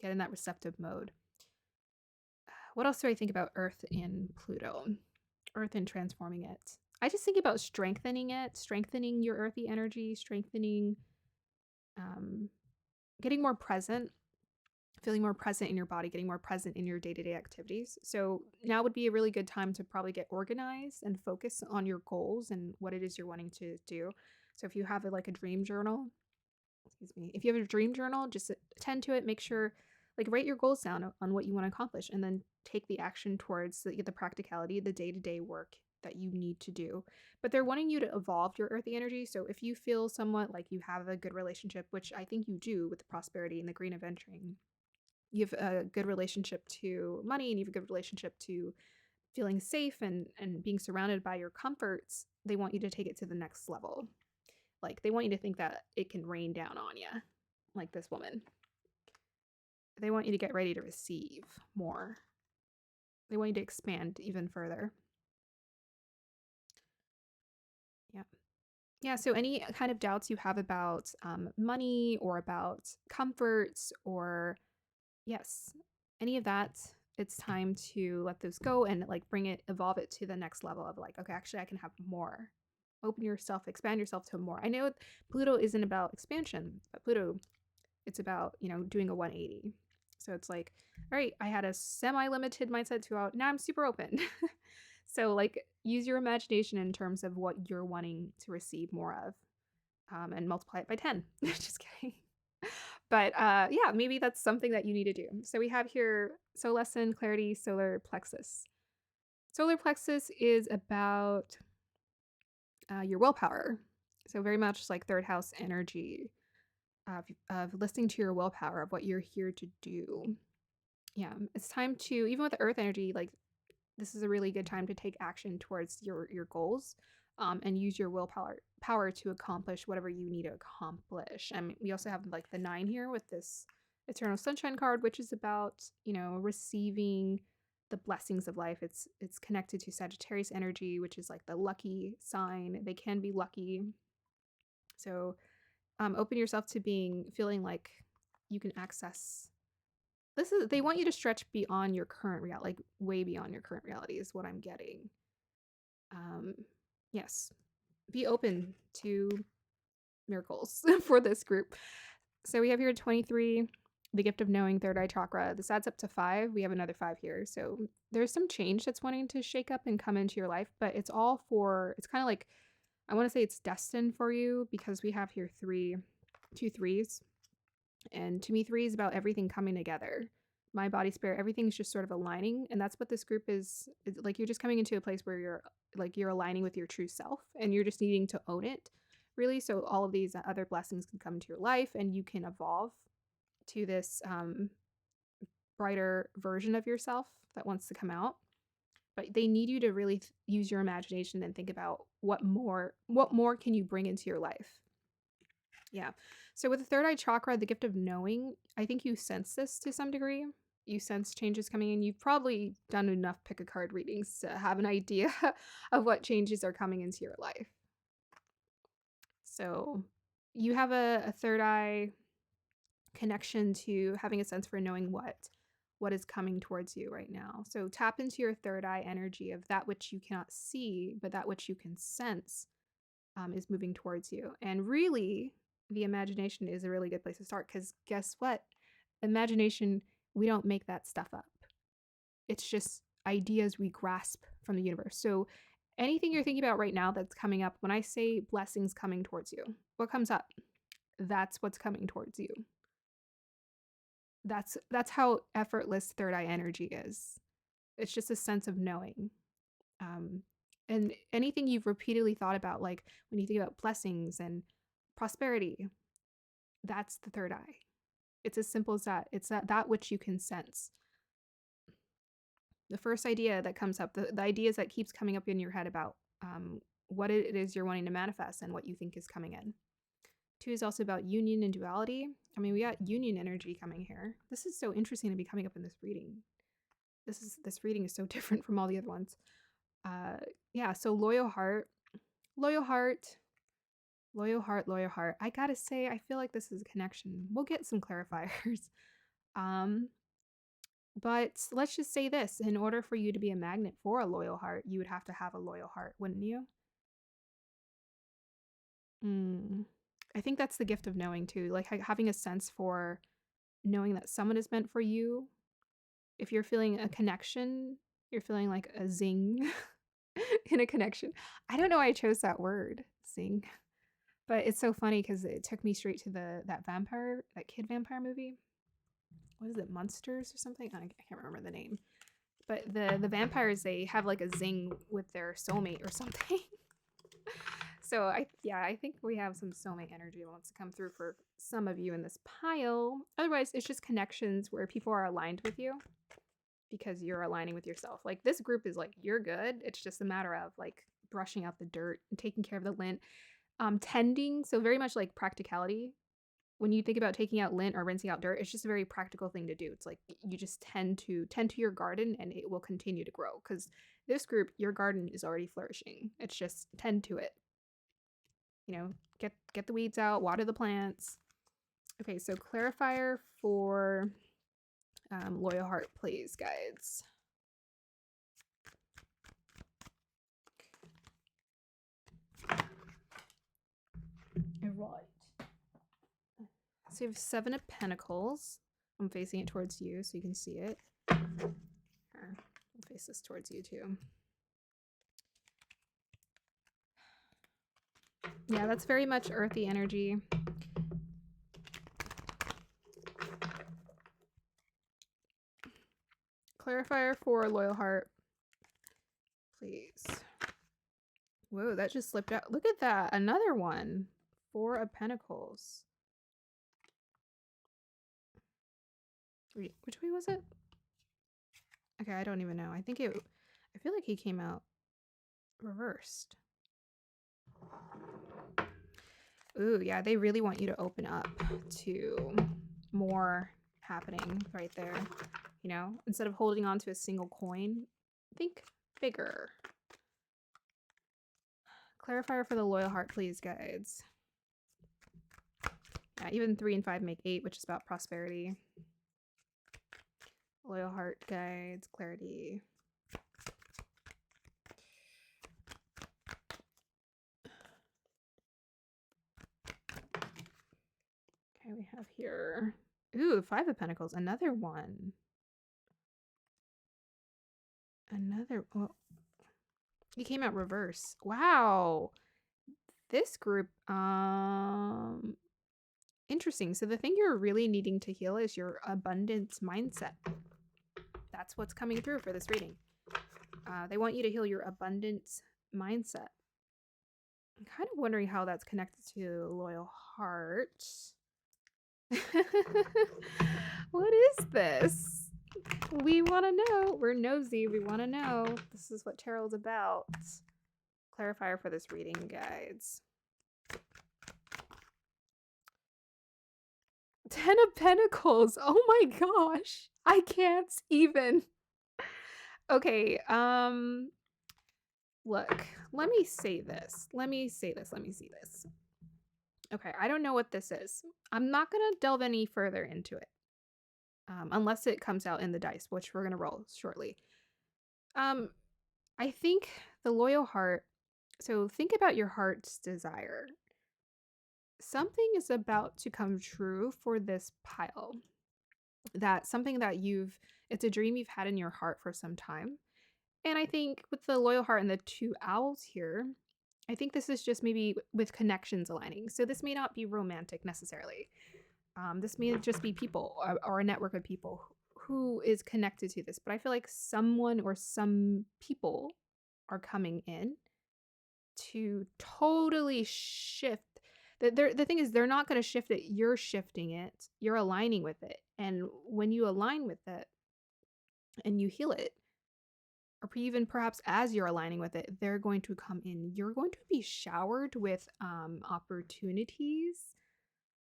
get in that receptive mode. What else do I think about Earth and Pluto? Earth and transforming it. I just think about strengthening it, strengthening your earthy energy, strengthening, getting more present, feeling more present in your body, getting more present in your day-to-day activities. So now would be a really good time to probably get organized and focus on your goals and what it is you're wanting to do. So if you have like a dream journal, if you have a dream journal, just attend to it, make sure like write your goals down on what you want to accomplish and then take the action towards the practicality, the day-to-day work that you need to do. But they're wanting you to evolve your earthy energy. So if you feel somewhat like you have a good relationship, which I think you do with the prosperity and the green adventuring, you have a good relationship to money and you have a good relationship to feeling safe and being surrounded by your comforts, they want you to take it to the next level. Like they want you to think that it can rain down on you, like this woman. They want you to get ready to receive more. They want you to expand even further. Yeah. Yeah, so any kind of doubts you have about money or about comforts or, yes, any of that, it's time to let those go and like evolve it to the next level of like, okay, actually I can have more. Open yourself, expand yourself to more. I know Pluto isn't about expansion, but Pluto, it's about, doing a 180. So it's like, all right, I had a semi-limited mindset to out. Now I'm super open. So like use your imagination in terms of what you're wanting to receive more of, and multiply it by 10. Just kidding. But yeah, maybe that's something that you need to do. So we have here, so lesson, clarity, solar plexus. Solar plexus is about your willpower. So very much like third house energy. of listening to your willpower, of what you're here to do. Yeah, it's time to, even with the earth energy, like this is a really good time to take action towards your goals, and use your willpower to accomplish whatever you need to accomplish. I mean, we also have like the 9 here with this Eternal Sunshine card, which is about, receiving the blessings of life. It's connected to Sagittarius energy, which is like the lucky sign. They can be lucky. So open yourself to feeling like you can access they want you to stretch beyond your current reality, like way beyond your current reality is what I'm getting. Yes, be open to miracles for this group. So we have here 23, the gift of knowing, third eye chakra. This adds up to 5. We have another 5 here. So there's some change that's wanting to shake up and come into your life, but it's kind of like, I want to say it's destined for you, because we have here 2 threes. And to me, 3 is about everything coming together. My body, spirit, everything's just sort of aligning. And that's what this group is like. You're just coming into a place where you're aligning with your true self, and you're just needing to own it, really. So all of these other blessings can come into your life, and you can evolve to this brighter version of yourself that wants to come out. But they need you to really use your imagination and think about what more can you bring into your life. Yeah. So with the third eye chakra, the gift of knowing, I think you sense this to some degree. You sense changes coming in. You've probably done enough pick a card readings to have an idea of what changes are coming into your life. So you have a third eye connection to having a sense for knowing what is coming towards you right now. So tap into your third eye energy of that which you cannot see, but that which you can sense is moving towards you. And really, the imagination is a really good place to start, because guess what? Imagination, we don't make that stuff up. It's just ideas we grasp from the universe. So anything you're thinking about right now that's coming up, when I say blessings coming towards you, what comes up? That's what's coming towards you. That's how effortless third eye energy is. It's just a sense of knowing. And anything you've repeatedly thought about, like when you think about blessings and prosperity, that's the third eye. It's as simple as that. It's that which you can sense. The first idea that comes up, the ideas that keeps coming up in your head about what it is you're wanting to manifest and what you think is coming in. 2 is also about union and duality. I mean, we got union energy coming here. This is so interesting to be coming up in this reading. This reading is so different from all the other ones. Yeah, so loyal heart. I gotta say, I feel like this is a connection. We'll get some clarifiers. But let's just say this. In order for you to be a magnet for a loyal heart, you would have to have a loyal heart, wouldn't you? I think that's the gift of knowing too. Like having a sense for knowing that someone is meant for you. If you're feeling a connection, you're feeling like a zing in a connection. I don't know why I chose that word, zing. But it's so funny because it took me straight to that kid vampire movie. What is it, Monsters or something? I can't remember the name. But the vampires, they have like a zing with their soulmate or something. So I think we have some soulmate energy that wants to come through for some of you in this pile. Otherwise, it's just connections where people are aligned with you because you're aligning with yourself. Like this group is like, you're good. It's just a matter of like brushing out the dirt and taking care of the lint. Tending, so very much like practicality. When you think about taking out lint or rinsing out dirt, it's just a very practical thing to do. It's like you just tend to your garden and it will continue to grow, because this group, your garden is already flourishing. It's just tend to it. Get the weeds out, water the plants. Okay, so clarifier for loyal heart, please, guides. Right. So you have 7 of Pentacles. I'm facing it towards you so you can see it. Here, I'll face this towards you too. Yeah, that's very much earthy energy. Clarifier for loyal heart, please. Whoa, that just slipped out. Look at that. Another one. 4 of Pentacles. Wait, which way was it? Okay, I don't even know. I feel like he came out reversed. Ooh, yeah, they really want you to open up to more happening right there. You know, instead of holding on to a single coin, think bigger. Clarifier for the loyal heart, please, guides. Yeah, even 3 and 5 make 8, which is about prosperity. Loyal heart, guides, clarity. Okay, we have here. Ooh, 5 of Pentacles, another one. Well, he came out reverse. Wow. This group, interesting. So the thing you're really needing to heal is your abundance mindset. That's what's coming through for this reading. They want you to heal your abundance mindset. I'm kind of wondering how that's connected to loyal heart. What is this? We want to know. We're nosy. We want to know. This is what tarot's about. Clarifier for this reading, guides. 10 of Pentacles. Oh my gosh. I can't even. Okay, look, let me see this. Okay, I don't know what this is. I'm not going to delve any further into it. Unless it comes out in the dice, which we're going to roll shortly. I think the loyal heart, so think about your heart's desire. Something is about to come true for this pile. That's something that it's a dream you've had in your heart for some time. And I think with the loyal heart and the 2 owls here, I think this is just maybe with connections aligning. So this may not be romantic necessarily. This may just be people or a network of people who is connected to this. But I feel like someone or some people are coming in to totally shift. The thing is, they're not going to shift it. You're shifting it. You're aligning with it. And when you align with it and you heal it, or even perhaps as you're aligning with it, they're going to come in. You're going to be showered with opportunities,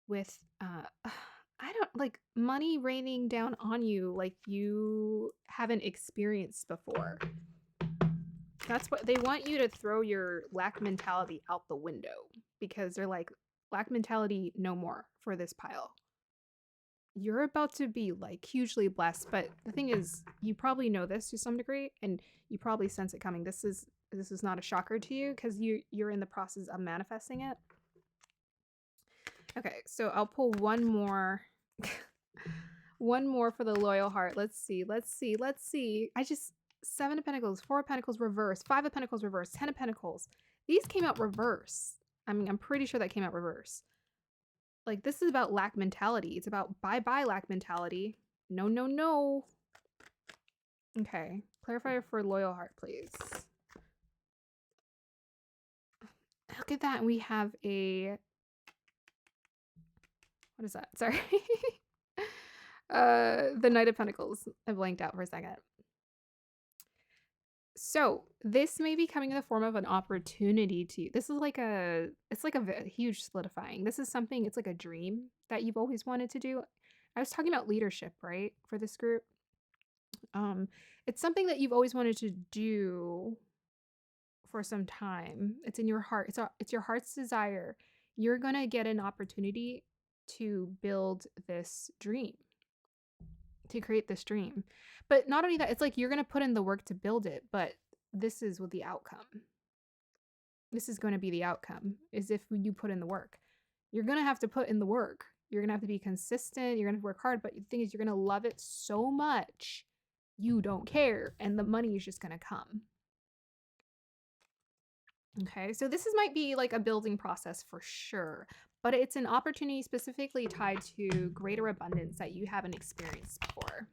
with I don't like money raining down on you like you haven't experienced before. That's what they want you to throw your lack mentality out the window, because they're like, lack mentality no more for this pile. You're about to be like hugely blessed, but the thing is, you probably know this to some degree, and you probably sense it coming. This is not a shocker to you because you're in the process of manifesting it. Okay, so I'll pull one more. One more for the loyal heart. Let's see. I just 7 of Pentacles, 4 of Pentacles reverse, 5 of Pentacles reverse, 10 of Pentacles. These came out reverse. I mean, I'm pretty sure that came out reverse. Like, this is about lack mentality. It's about bye-bye lack mentality. No, no, no. Okay. Clarifier for loyal heart, please. Look at that. We have a... What is that? Sorry. The Knight of Pentacles. I blanked out for a second. So this may be coming in the form of an opportunity to you. This is like it's like a huge solidifying. This is something, it's like a dream that you've always wanted to do. I was talking about leadership, right? For this group. It's something that you've always wanted to do for some time. It's in your heart. It's your heart's desire. You're going to get an opportunity to build this dream, to create this dream. But not only that, it's like you're going to put in the work to build it, but this is what the outcome. This is going to be the outcome, is if you put in the work. You're going to have to put in the work. You're going to have to be consistent. You're going to work hard, but the thing is, you're going to love it so much, you don't care, and the money is just going to come. Okay, so this might be like a building process for sure, but it's an opportunity specifically tied to greater abundance that you haven't experienced before.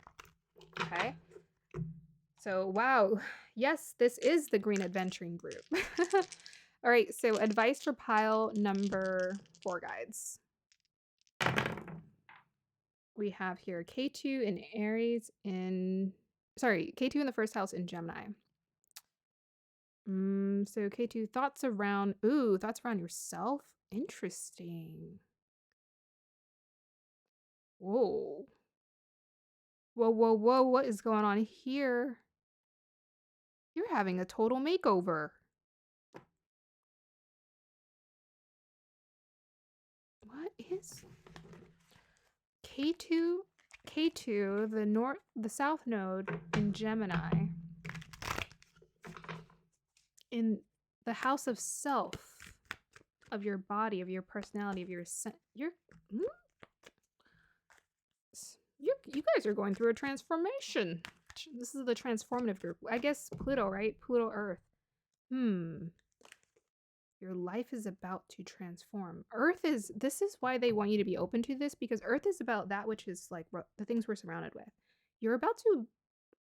Okay, so wow, yes, this is the Green Adventuring group. All right, so advice for pile number 4, guides. We have here K2 in Aries K2 in the first house in Gemini. So K2 thoughts around yourself. Interesting. Whoa. Whoa, whoa, whoa. What is going on here? You're having a total makeover. What is K2? K2, the south node in Gemini, in the house of self, of your body, of your personality, of you guys are going through a transformation. This is the transformative group. I guess Pluto, right? Pluto Earth. Your life is about to transform. This is why they want you to be open to this, because Earth is about that which is like the things we're surrounded with. You're about to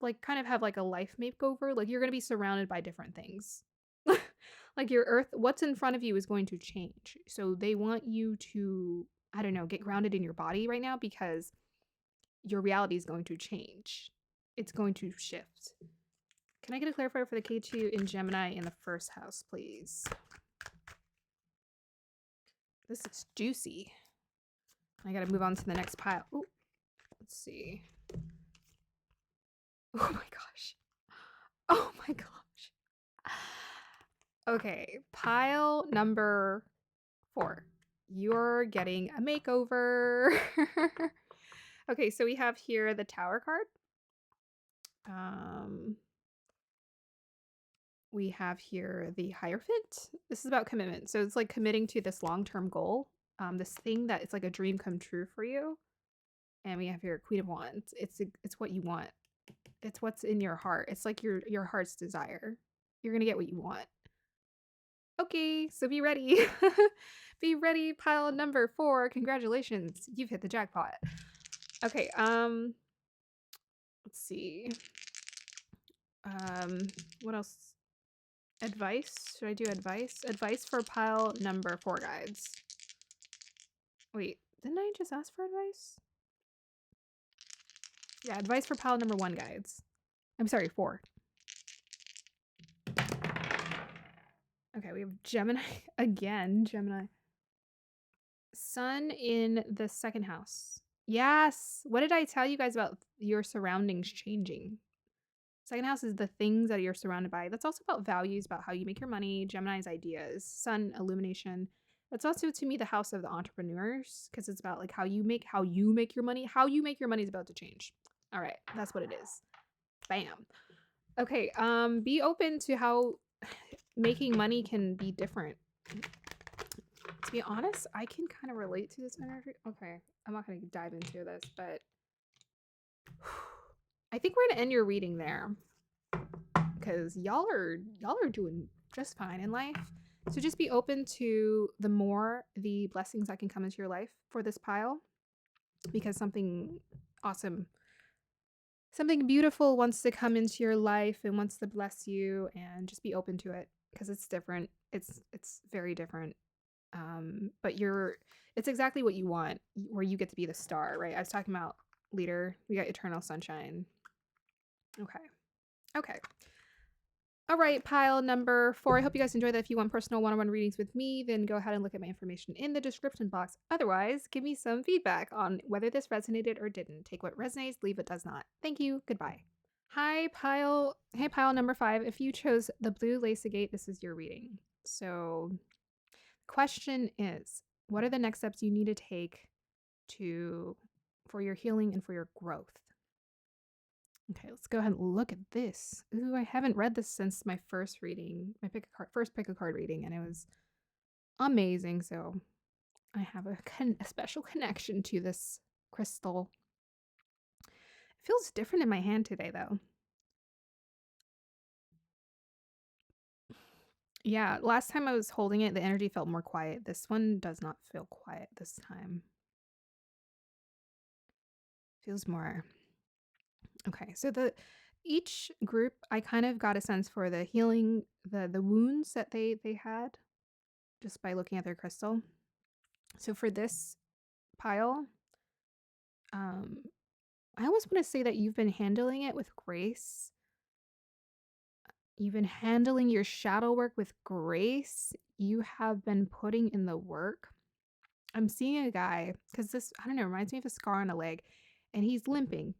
like kind of have like a life makeover. Like you're going to be surrounded by different things. Like your Earth, what's in front of you is going to change. So they want you to, I don't know, get grounded in your body right now, because your reality is going to change. It's going to shift. Can I get a clarifier for the K2 in Gemini in the first house, please? This is juicy. I gotta move on to the next pile. Ooh, let's see. Oh my gosh. Oh my gosh. Okay, pile number 4. You're getting a makeover. Okay, so we have here the Tower card. We have here the Hierophant. This is about commitment. So it's like committing to this long-term goal, this thing that it's like a dream come true for you. And we have here Queen of Wands. It's what you want. It's what's in your heart. It's like your heart's desire. You're gonna get what you want. Okay, so be ready. Be ready, pile number 4. Congratulations. You've hit the jackpot. Okay, let's see. What else? Advice? Should I do advice? Advice for pile number 4 guides. Wait, didn't I just ask for advice? Yeah, advice for pile number 1 guides. I'm sorry, 4. Okay, we have Gemini again. Gemini. Sun in the second house. Yes. What did I tell you guys about your surroundings changing? Second house is the things that you're surrounded by. That's also about values, about how you make your money. Gemini's ideas. Sun, illumination. That's also, to me, the house of the entrepreneurs, because it's about like how you make your money. How you make your money is about to change. All right, that's what it is. Bam. Okay, be open to how making money can be different. To be honest, I can kind of relate to this energy. Okay, I'm not going to dive into this, but I think we're going to end your reading there, because y'all are doing just fine in life. So just be open to the blessings that can come into your life for this pile, because something awesome, something beautiful wants to come into your life and wants to bless you, and just be open to it, because it's different. It's very different. But it's exactly what you want, where you get to be the star, right? I was talking about leader. We got eternal sunshine. Okay. All right, pile number 4. I hope you guys enjoyed that. If you want personal one-on-one readings with me, then go ahead and look at my information in the description box. Otherwise, give me some feedback on whether this resonated or didn't. Take what resonates, leave what does not. Thank you. Goodbye. Hey, pile number 5. If you chose the blue lace agate, this is your reading. So question is, what are the next steps you need to take for your healing and for your growth? Okay, let's go ahead and look at this. Ooh, I haven't read this since my first reading, first pick a card reading, and it was amazing. So I have a special connection to this crystal. It feels different in my hand today, though. Yeah, last time I was holding it, the energy felt more quiet. This one does not feel quiet this time. Feels more. Okay, so each group, I kind of got a sense for the healing, the wounds that they had just by looking at their crystal. So for this pile, Um, I always want to say that you've been handling it with grace. You've been handling your shadow work with grace. You have been putting in the work. I'm seeing a guy because this, I don't know, reminds me of a scar on a leg, and he's limping.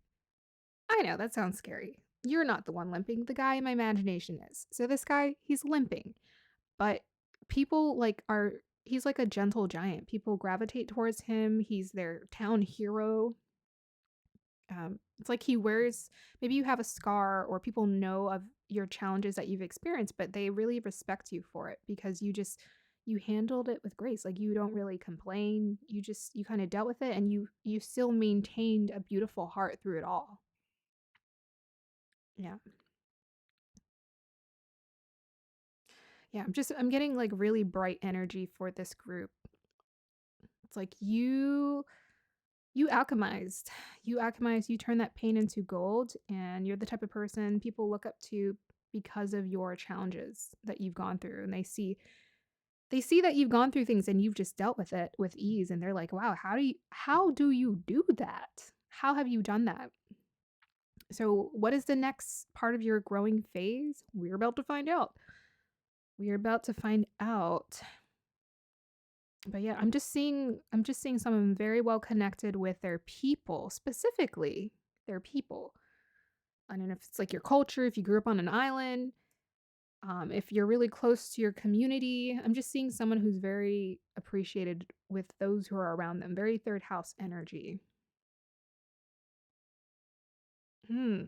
I know that sounds scary. You're not the one limping. The guy in my imagination is. So this guy, he's limping, but people he's like a gentle giant. People gravitate towards him. He's their town hero. It's like he wears, maybe you have a scar or people know of your challenges that you've experienced, but they really respect you for it because you handled it with grace. Like you don't really complain. You kind of dealt with it, and you still maintained a beautiful heart through it all. Yeah. Yeah, I'm getting like really bright energy for this group. It's like you alchemized. You alchemized, you turn that pain into gold, and you're the type of person people look up to because of your challenges that you've gone through, and they see that you've gone through things and you've just dealt with it with ease, and they're like, "Wow, how do you do that? How have you done that?" So, what is the next part of your growing phase? We're about to find out. We're about to find out. But yeah, I'm just seeing someone very well connected with their people, specifically their people. I don't know if it's like your culture, if you grew up on an island, if you're really close to your community. I'm just seeing someone who's very appreciated with those who are around them. Very third house energy. Hmm.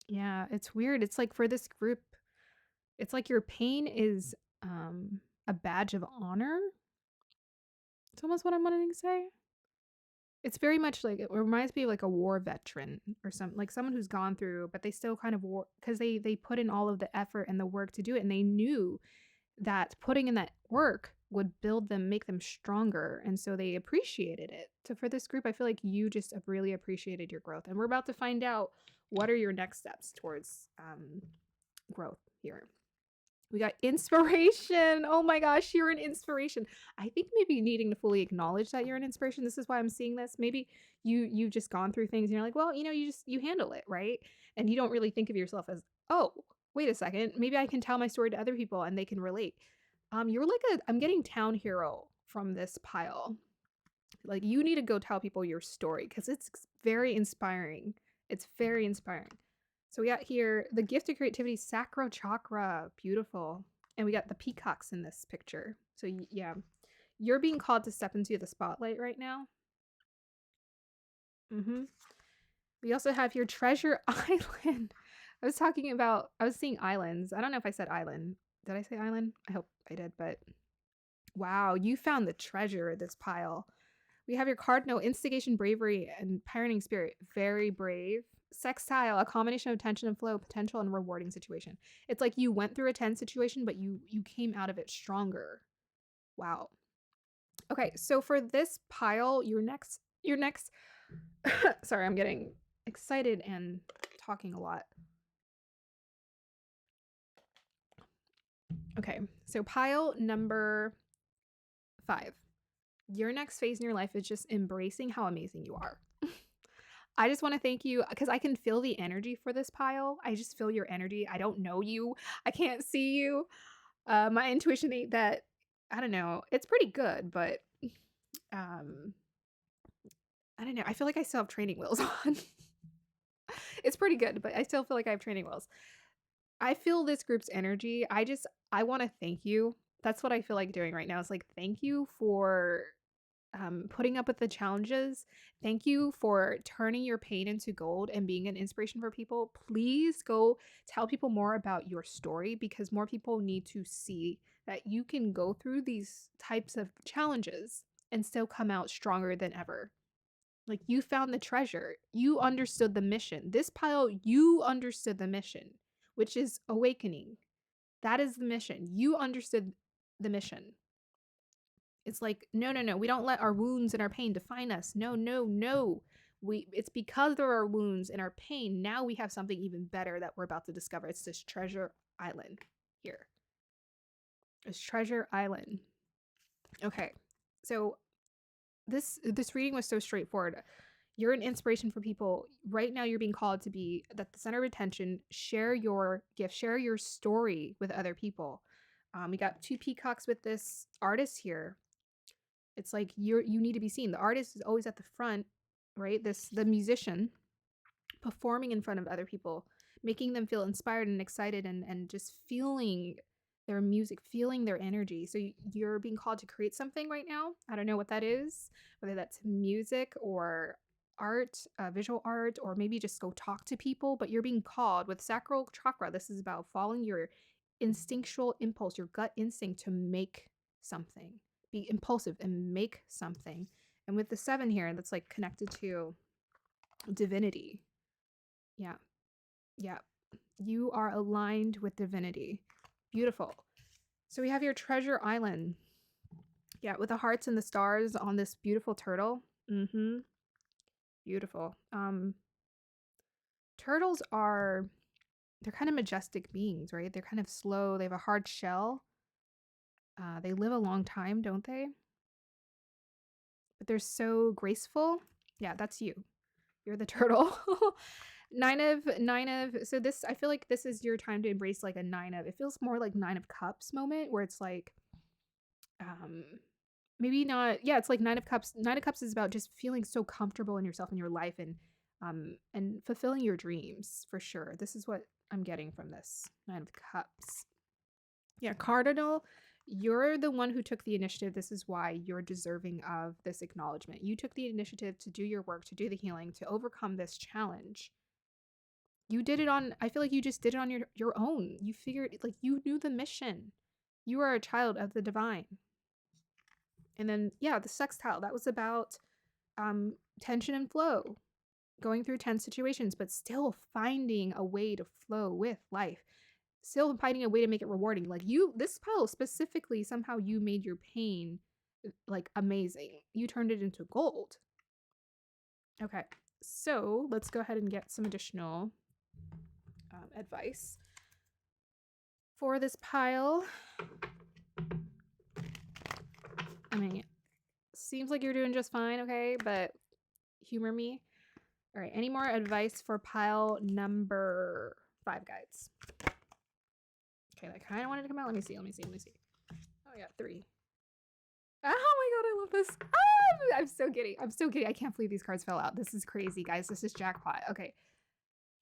Yeah, it's weird. It's like for this group, it's like your pain is a badge of honor. It's almost what I'm wanting to say. It's very much like it reminds me of like a war veteran or something, like someone who's gone through, but they still kind of war because they put in all of the effort and the work to do it, and they knew that putting in that work would build them, make them stronger, and so they appreciated it. So for this group, I feel like you just have really appreciated your growth, and we're about to find out what are your next steps towards growth here. We got inspiration. Oh my gosh, you're an inspiration. I think maybe needing to fully acknowledge that you're an inspiration. This is why I'm seeing this. Maybe you've just gone through things and you're like, well, you handle it, right? And you don't really think of yourself as, oh, wait a second, maybe I can tell my story to other people and they can relate. You're like I'm getting town hero from this pile. Like you need to go tell people your story because it's very inspiring. It's very inspiring. So we got here the gift of creativity, sacral chakra, beautiful, and we got the peacocks in this picture. So yeah, you're being called to step into the spotlight right now. Mm-hmm. We also have your treasure island. I was seeing islands. I don't know if I said island. Did I say island? I hope I did, but wow, you found the treasure of this pile. We have your cardinal instigation, bravery, and pioneering spirit. Very brave. Sextile, a combination of tension and flow, potential and rewarding situation. It's like you went through a tense situation, but you came out of it stronger. Wow. Okay, so for this pile, your next sorry, I'm getting excited and talking a lot. Okay, so pile number 5. Your next phase in your life is just embracing how amazing you are. I just want to thank you because I can feel the energy for this pile. I just feel your energy. I don't know you. I can't see you. My intuition ain't that. I don't know. It's pretty good, but um, I don't know. I feel like I still have training wheels on. It's pretty good, but I still feel like I have training wheels. I feel this group's energy. I want to thank you. That's what I feel like doing right now. It's like thank you for putting up with the challenges. Thank you for turning your pain into gold and being an inspiration for people. Please go tell people more about your story because more people need to see that you can go through these types of challenges and still come out stronger than ever. Like you found the treasure. You understood the mission. This pile, you understood the mission, which is awakening. That is the mission. You understood the mission. It's like, no, no, no. We don't let our wounds and our pain define us. No, no, no. It's because of our wounds and our pain. Now we have something even better that we're about to discover. It's this treasure island here. It's Treasure Island. Okay. So this reading was so straightforward. You're an inspiration for people. Right now you're being called to be at the center of attention. Share your gift, share your story with other people. We got 2 peacocks with this artist here. It's like you need to be seen. The artist is always at the front, right? The musician performing in front of other people, making them feel inspired and excited and just feeling their music, feeling their energy. So you're being called to create something right now. I don't know what that is, whether that's music or art, visual art, or maybe just go talk to people, but you're being called with sacral chakra. This is about following your instinctual impulse, your gut instinct to make something. Be impulsive and make something. And with the 7 here, that's like connected to divinity. Yeah. Yeah. You are aligned with divinity. Beautiful. So we have your Treasure Island. Yeah, with the hearts and the stars on this beautiful turtle. Mm-hmm. Beautiful. Turtles they're kind of majestic beings, right? They're kind of slow. They have a hard shell. They live a long time, don't they? But they're so graceful. Yeah, that's you. You're the turtle. Nine of. So this, I feel like this is your time to embrace like a 9 of. It feels more like 9 of Cups moment where it's like, maybe not. Yeah, it's like 9 of Cups. 9 of Cups is about just feeling so comfortable in yourself and your life and fulfilling your dreams for sure. This is what I'm getting from this 9 of Cups. Yeah, Cardinal. You're the one who took the initiative. This is why you're deserving of this acknowledgement. You took the initiative to do your work, to do the healing, to overcome this challenge. You did it on, I feel like you just did it on your own. You figured, like, you knew the mission. You are a child of the divine. And then, yeah, the sextile, that was about tension and flow, going through tense situations, but still finding a way to flow with life. Still finding a way to make it rewarding. Like this pile specifically, somehow you made your pain like amazing. You turned it into gold. Okay, so let's go ahead and get some additional advice for this pile. I mean, seems like you're doing just fine, okay? But humor me. All right, any more advice for pile number 5, guys? Okay, that kind of wanted to come out. Let me see. Oh, yeah, 3. Oh my god, I love this. Ah, I'm so giddy. I can't believe these cards fell out. This is crazy, guys. This is jackpot. Okay,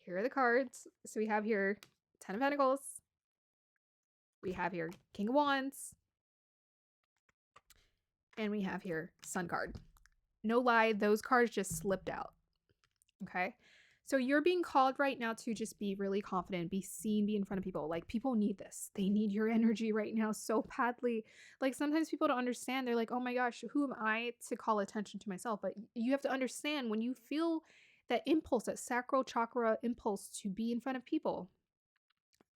here are the cards. So we have here 10 of Pentacles. We have here King of Wands. And we have here Sun card. No lie, those cards just slipped out. Okay? So you're being called right now to just be really confident, be seen, be in front of people. Like, people need this. They need your energy right now so badly. Like, sometimes people don't understand. They're like, oh my gosh, who am I to call attention to myself? But you have to understand, when you feel that impulse, that sacral chakra impulse to be in front of people,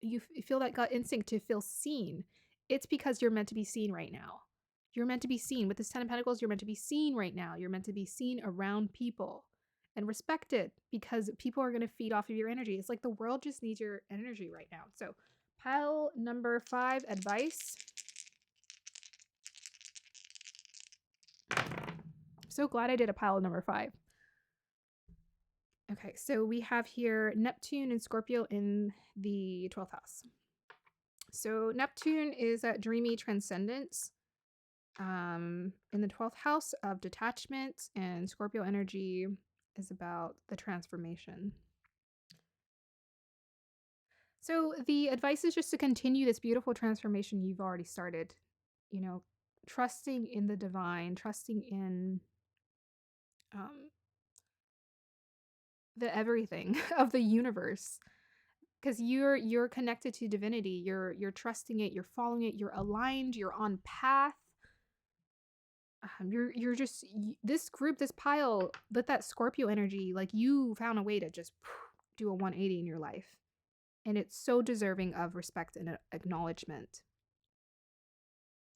you feel that gut instinct to feel seen. It's because you're meant to be seen right now. You're meant to be seen. With this 10 of Pentacles, you're meant to be seen right now. You're meant to be seen around people and respected, because people are going to feed off of your energy. It's like the world just needs your energy right now. So pile number 5, advice. I'm so glad I did a pile number 5. Okay, so we have here Neptune and Scorpio in the 12th house. So Neptune is that dreamy transcendence in the 12th house of detachment, and Scorpio energy is about the transformation. So the advice is just to continue this beautiful transformation you've already started, you know, trusting in the divine, trusting in the everything of the universe, because you're connected to divinity. You're trusting it, you're following it, you're aligned, you're on path. You're just, this group, this pile, with that Scorpio energy, like, you found a way to just do a 180 in your life, and it's so deserving of respect and acknowledgement.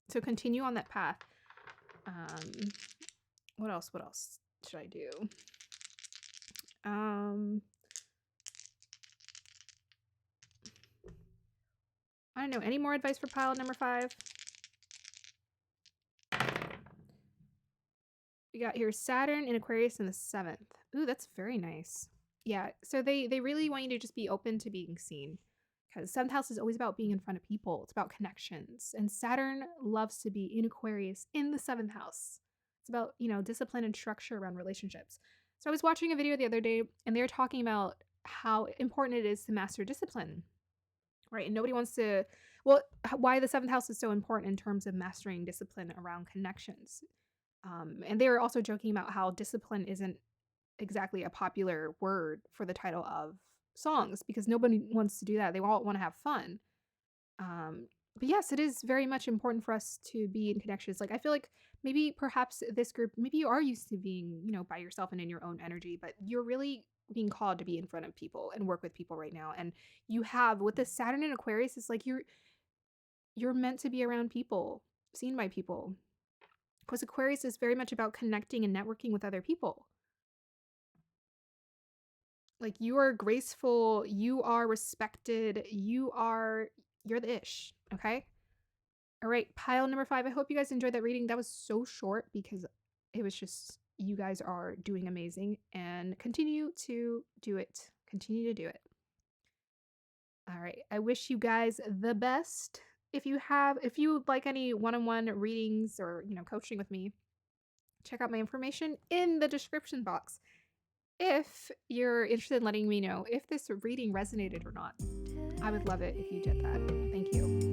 So continue on that path. What else should I do? I don't know. Any more advice for pile number 5? We got here Saturn in Aquarius in the 7th. Ooh, that's very nice. Yeah, so they really want you to just be open to being seen. Because 7th house is always about being in front of people. It's about connections. And Saturn loves to be in Aquarius in the 7th house. It's about, discipline and structure around relationships. So I was watching a video the other day and they were talking about how important it is to master discipline, right? And nobody wants to, well, why the 7th house is so important in terms of mastering discipline around connections. And they were also joking about how discipline isn't exactly a popular word for the title of songs because nobody wants to do that. They all want to have fun. Um, but yes, it is very much important for us to be in connections. Like I feel like maybe perhaps this group, maybe you are used to being, by yourself and in your own energy, but you're really being called to be in front of people and work with people right now. And you have with the Saturn in Aquarius, it's like you're meant to be around people, seen by people. Because Aquarius is very much about connecting and networking with other people. Like you are graceful, you are respected, you're the ish, okay? All right, pile number 5. I hope you guys enjoyed that reading. That was so short because it was just you guys are doing amazing and continue to do it. Continue to do it. All right. I wish you guys the best. If you would like any one-on-one readings or, coaching with me, check out my information in the description box. If you're interested in letting me know if this reading resonated or not, I would love it if you did that. Thank you.